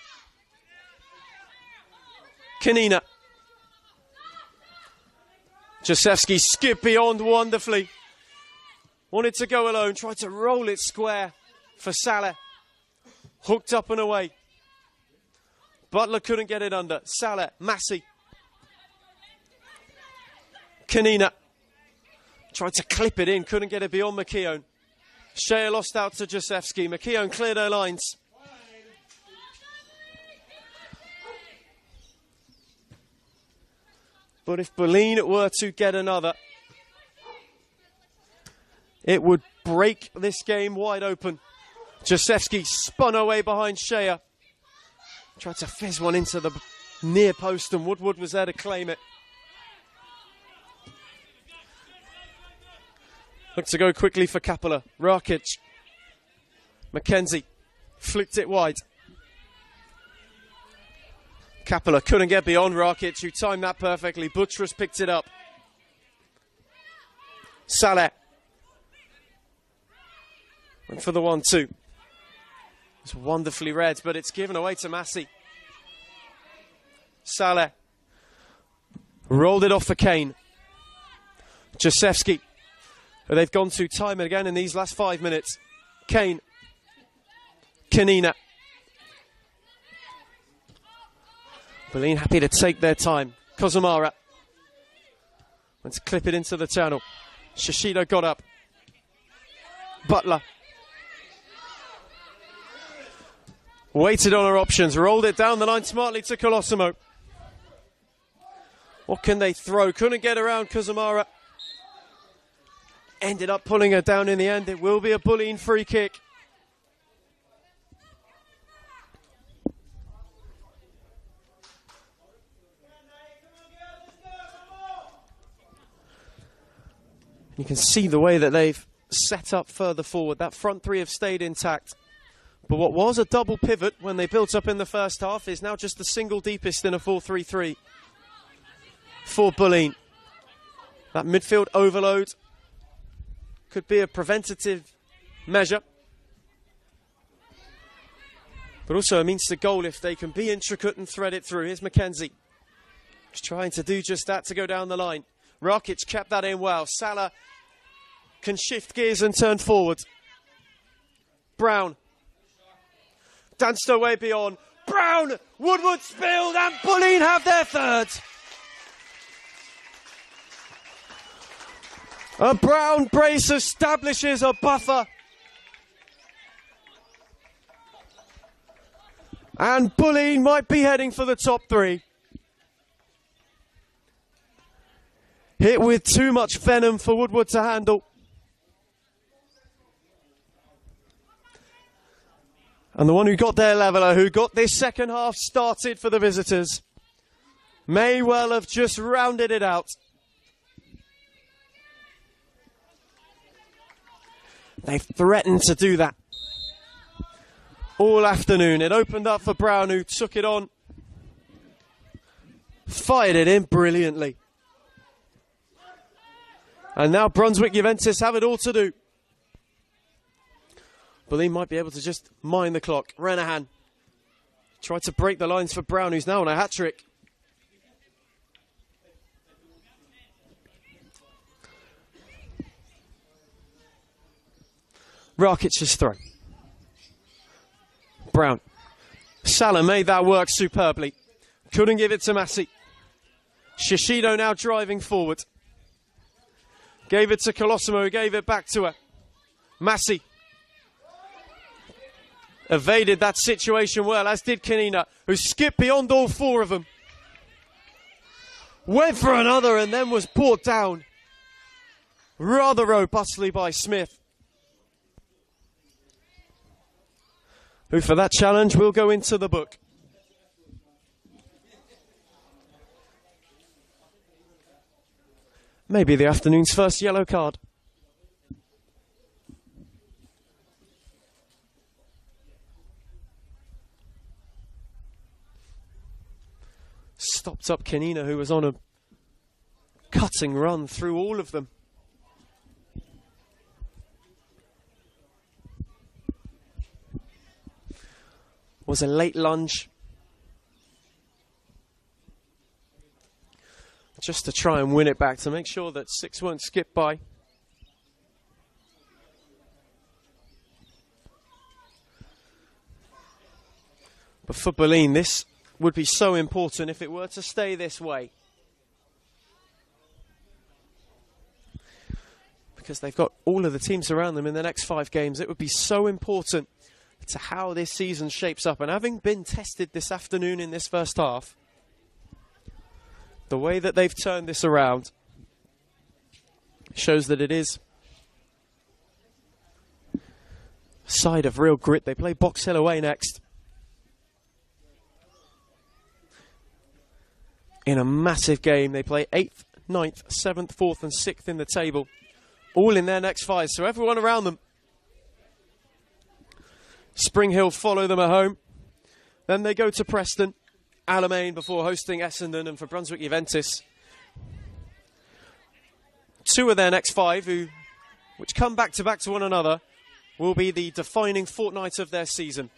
Kanina. Jasewski skipped beyond wonderfully. Wanted to go alone, tried to roll it square for Salah. Hooked up and away. Butler couldn't get it under. Salah, Massey. Kanina. Tried to clip it in, couldn't get it beyond McKeown. Shea lost out to Jasewski. McKeown cleared her lines. But if Bulleen were to get another, it would break this game wide open. Jasewski spun away behind Shea. Tried to fizz one into the near post, and Woodward was there to claim it. Looked to go quickly for Kapola. Rakic. McKenzie flicked it wide. Kapola couldn't get beyond Rakic, who timed that perfectly. Buttress picked it up. Saleh went for the 1-2. It's wonderfully read, but it's given away to Massey. Saleh rolled it off for Kane. Jasewski, who they've gone to time and again in these last 5 minutes. Kane. Kanina. Bulleen happy to take their time. Kozamara went to clip it into the channel. Shishido got up. Butler waited on her options, rolled it down the line smartly to Colosimo. What can they throw? Couldn't get around Kozamara. Ended up pulling her down in the end. It will be a Bulleen free kick. You can see the way that they've set up further forward. That front three have stayed intact. But what was a double pivot when they built up in the first half is now just the single deepest in a 4-3-3 for Bulleen. That midfield overload could be a preventative measure, but also a means to goal if they can be intricate and thread it through. Here's McKenzie. Just trying to do just that to go down the line. Rakic kept that in well. Salah can shift gears and turn forward. Brown danced her way beyond. Brown! Woodward spilled, and Bulleen have their third. A Brown brace establishes a buffer. And Bulleen might be heading for the top three. Hit with too much venom for Woodward to handle. And the one who got their leveller, who got this second half started for the visitors, may well have just rounded it out. They've threatened to do that all afternoon. It opened up for Brown, who took it on, fired it in brilliantly. And now Brunswick Juventus have it all to do. Bulleen might be able to just mind the clock. Renahan tried to break the lines for Brown, who's now on a hat-trick. Rakic's throw. Brown. Salah made that work superbly. Couldn't give it to Massey. Shishido now driving forward. Gave it to Colosimo, who gave it back to her. Massey evaded that situation well, as did Kanina, who skipped beyond all four of them. Went for another and then was brought down rather robustly by Smith, who for that challenge will go into the book. Maybe the afternoon's first yellow card. Stopped up Kanina, who was on a cutting run through all of them. Was a late lunge, just to try and win it back, to make sure that six won't skip by. But for Bulleen, this would be so important if it were to stay this way, because they've got all of the teams around them in the next 5 games. It would be so important to how this season shapes up. And having been tested this afternoon in this first half, the way that they've turned this around shows that it is a side of real grit. They play Box Hill away next, in a massive game. They play 8th, 9th, 7th, 4th and 6th in the table, all in their next 5. So everyone around them. Spring Hill follow them at home. Then they go to Preston, Alamein before hosting Essendon, and for Brunswick Juventus, 2 of their next 5, which come back to one another, will be the defining fortnight of their season.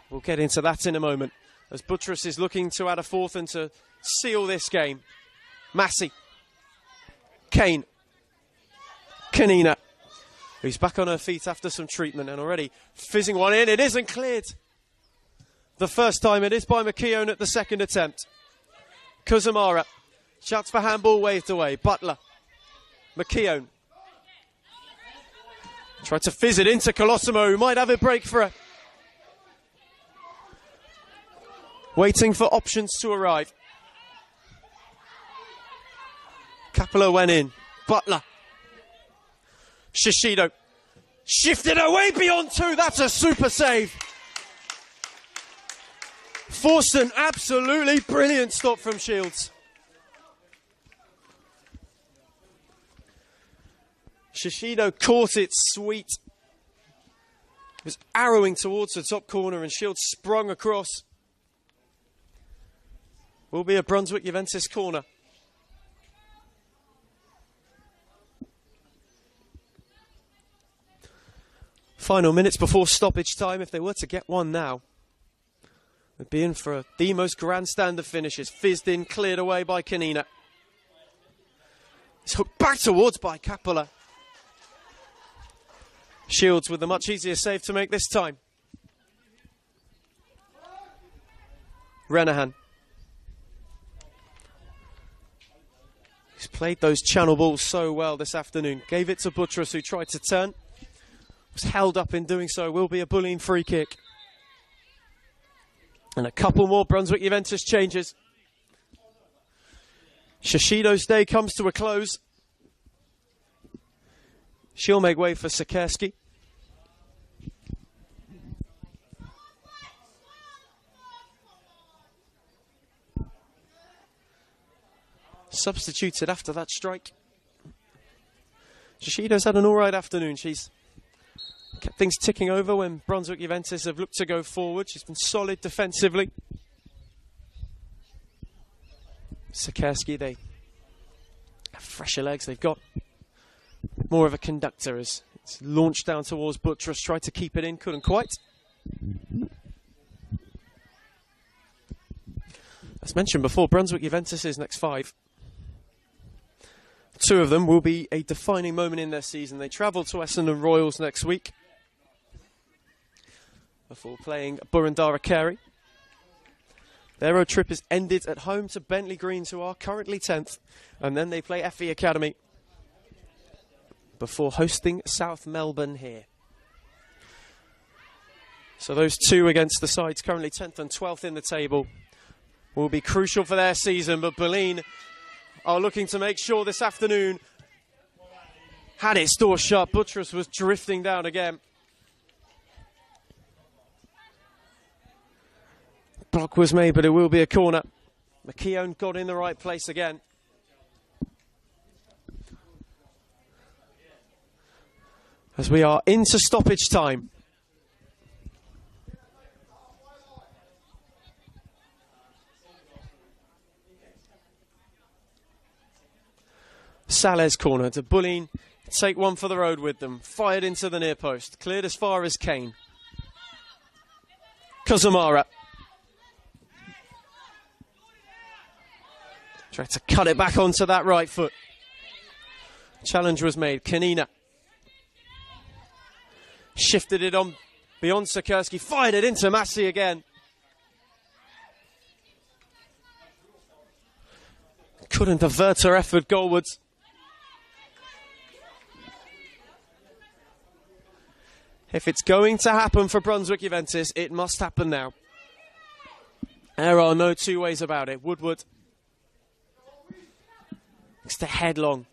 We'll get into that in a moment, as Buttress is looking to add a 4th and to seal this game. Massey, Kane, Kanina, who's back on her feet after some treatment and already fizzing one in. It isn't cleared the first time. It is by McKeown at the second attempt. Kuzamara shouts for handball, waved away. Butler, McKeown tried to fizz it into Colosimo, who might have a break for her. Waiting for options to arrive. Capello went in. Butler. Shishido shifted away beyond 2. That's a super save. Forced an absolutely brilliant stop from Shields. Shishido caught it sweet. It was arrowing towards the top corner and Shields sprung across. Will be a Brunswick Juventus corner. Final minutes before stoppage time. If they were to get one now, they'd be in for the most grandstand of finishes. Fizzed in, cleared away by Kanina. It's hooked back towards by Capella. Shields with a much easier save to make this time. Renahan. He's played those channel balls so well this afternoon. Gave it to Buttress, who tried to turn. Was held up in doing so. Will be a Bulleen free kick. And a couple more Brunswick Juventus changes. Shishido's day comes to a close. She'll make way for Sikerski. Substituted after that strike. Shishido's had an alright afternoon. She's kept things ticking over when Brunswick Juventus have looked to go forward. She's been solid defensively. Sikerski, they have fresher legs. They've got more of a conductor as it's launched down towards Buttress, tried to keep it in, couldn't quite. As mentioned before, Brunswick Juventus' next 5. 2 of them will be a defining moment in their season. They travel to Essendon Royals next week before playing Burundara Carey. Their road trip is ended at home to Bentley Greens, who are currently 10th, and then they play FE Academy before hosting South Melbourne here. So those 2 against the sides currently 10th and 12th in the table will be crucial for their season, but Bulleen are looking to make sure this afternoon had its door shut. Buttress was drifting down again. Block was made, but it will be a corner. McKeown got in the right place again. As we are into stoppage time. Saleh's corner to Bulleen. Take one for the road with them. Fired into the near post. Cleared as far as Kane. Kazumara. Tried to cut it back onto that right foot. Challenge was made. Kanina. Shifted it on beyond Sikorsky. Fired it into Massey again. Couldn't avert her effort goalwards. If it's going to happen for Brunswick Juventus, it must happen now. There are no 2 ways about it. Woodward. It's the headlong.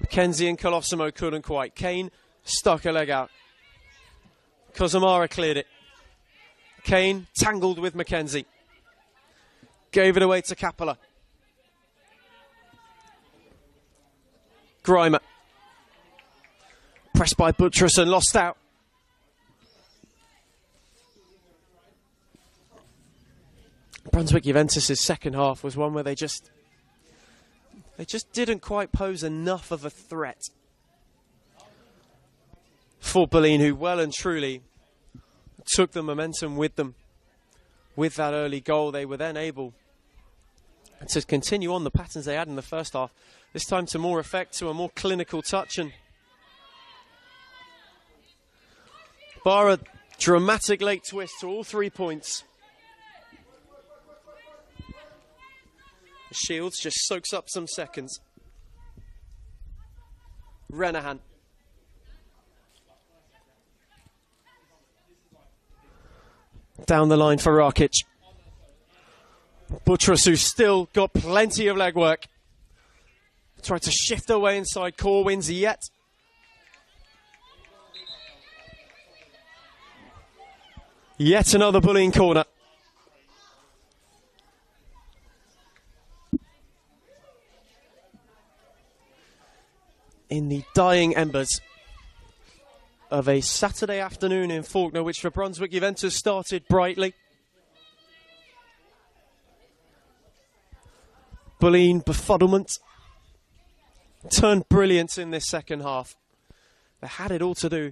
McKenzie and Colosimo couldn't quite. Kane stuck a leg out. Kozamara cleared it. Kane tangled with McKenzie. Gave it away to Capella. Grimer. Pressed by Buttress and lost out. Brunswick Juventus' second half was one where they just didn't quite pose enough of a threat for Bulleen, who well and truly took the momentum with them. With that early goal, they were then able to continue on the patterns they had in the first half. This time to more effect, to a more clinical touch, and bar a dramatic late twist to all 3 points. Shields just soaks up some seconds. Renahan. Down the line for Rakic. Buttress, who's still got plenty of legwork. Tried to shift away inside. Corwins yet. Yet another Bulleen corner. In the dying embers of a Saturday afternoon in Faulkner, which for Brunswick Juventus started brightly. Bulleen befuddlement turned brilliant in this second half. They had it all to do.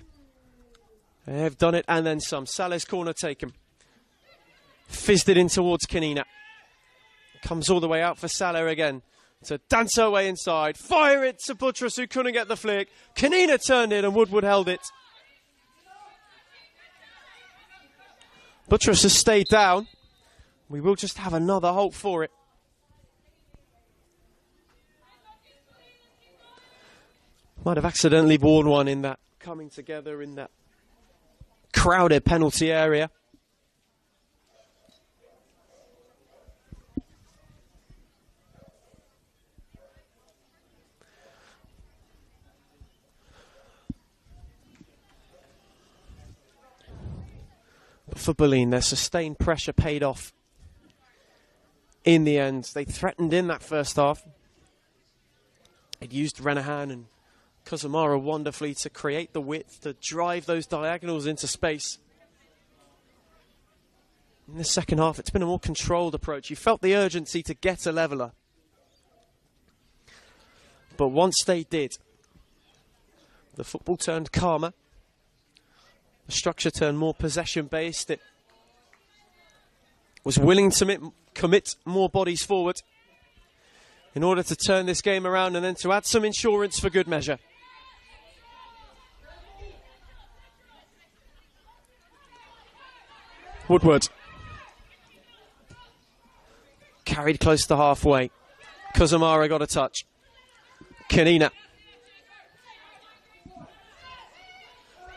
They have done it and then some. Saleh's corner taken. Fizzed it in towards Kanina. Comes all the way out for Saleh again. To dance her way inside. Fire it to Buttress, who couldn't get the flick. Kanina turned it and Woodward held it. Buttress has stayed down. We will just have another halt for it. Might have accidentally worn one in that coming together in that crowded penalty area. But for Bulleen, their sustained pressure paid off in the end. They threatened in that first half. They'd used Renahan and Kazumara wonderfully to create the width, to drive those diagonals into space. In the second half, it's been a more controlled approach. You felt the urgency to get a leveller. But once they did, The football turned calmer. The structure turned more possession-based. It was willing to commit more bodies forward in order to turn this game around and then to add some insurance for good measure. Woodward. Carried close to halfway. Kuzumara got a touch. Kanina.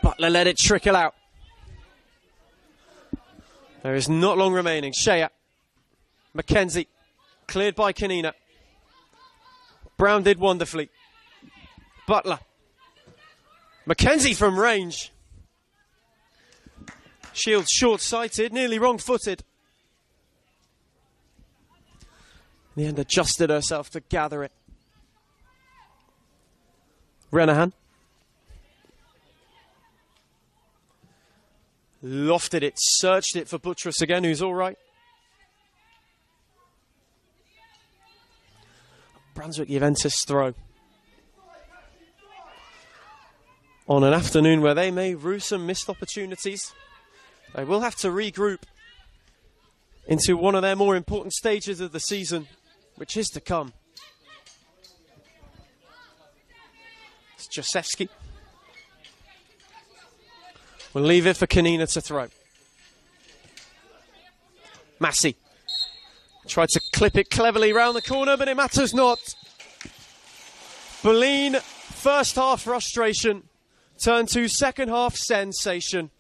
Butler let it trickle out. There is not long remaining. Shea. Mackenzie. Cleared by Kanina. Brown did wonderfully. Butler. Mackenzie from range. Shields short-sighted, nearly wrong-footed. In the end, adjusted herself to gather it. Renahan. Lofted it, searched it for Buttress again, who's all right. Brunswick Juventus throw. On an afternoon where they may rue some missed opportunities, they will have to regroup into one of their more important stages of the season, which is to come. It's Josefsky. We'll leave it for Kanina to throw. Massey. Tried to clip it cleverly round the corner, but it matters not. Bulleen, first half frustration, turned to second half sensation.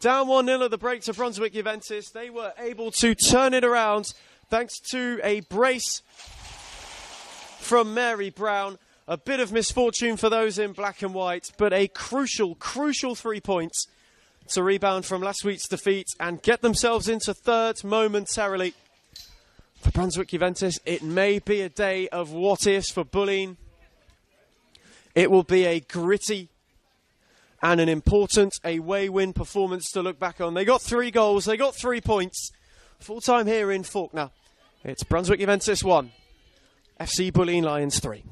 Down 1-0 at the break to Brunswick Juventus. They were able to turn it around thanks to a brace from Mary Brown. A bit of misfortune for those in black and white, but a crucial 3 points to rebound from last week's defeat and get themselves into third momentarily. For Brunswick Juventus, it may be a day of what-ifs for Bulleen. It will be a gritty and an important away win performance to look back on. They got 3 goals, they got 3 points. Full time here in Faulkner. It's Brunswick Juventus 1, FC Bulleen Lions 3.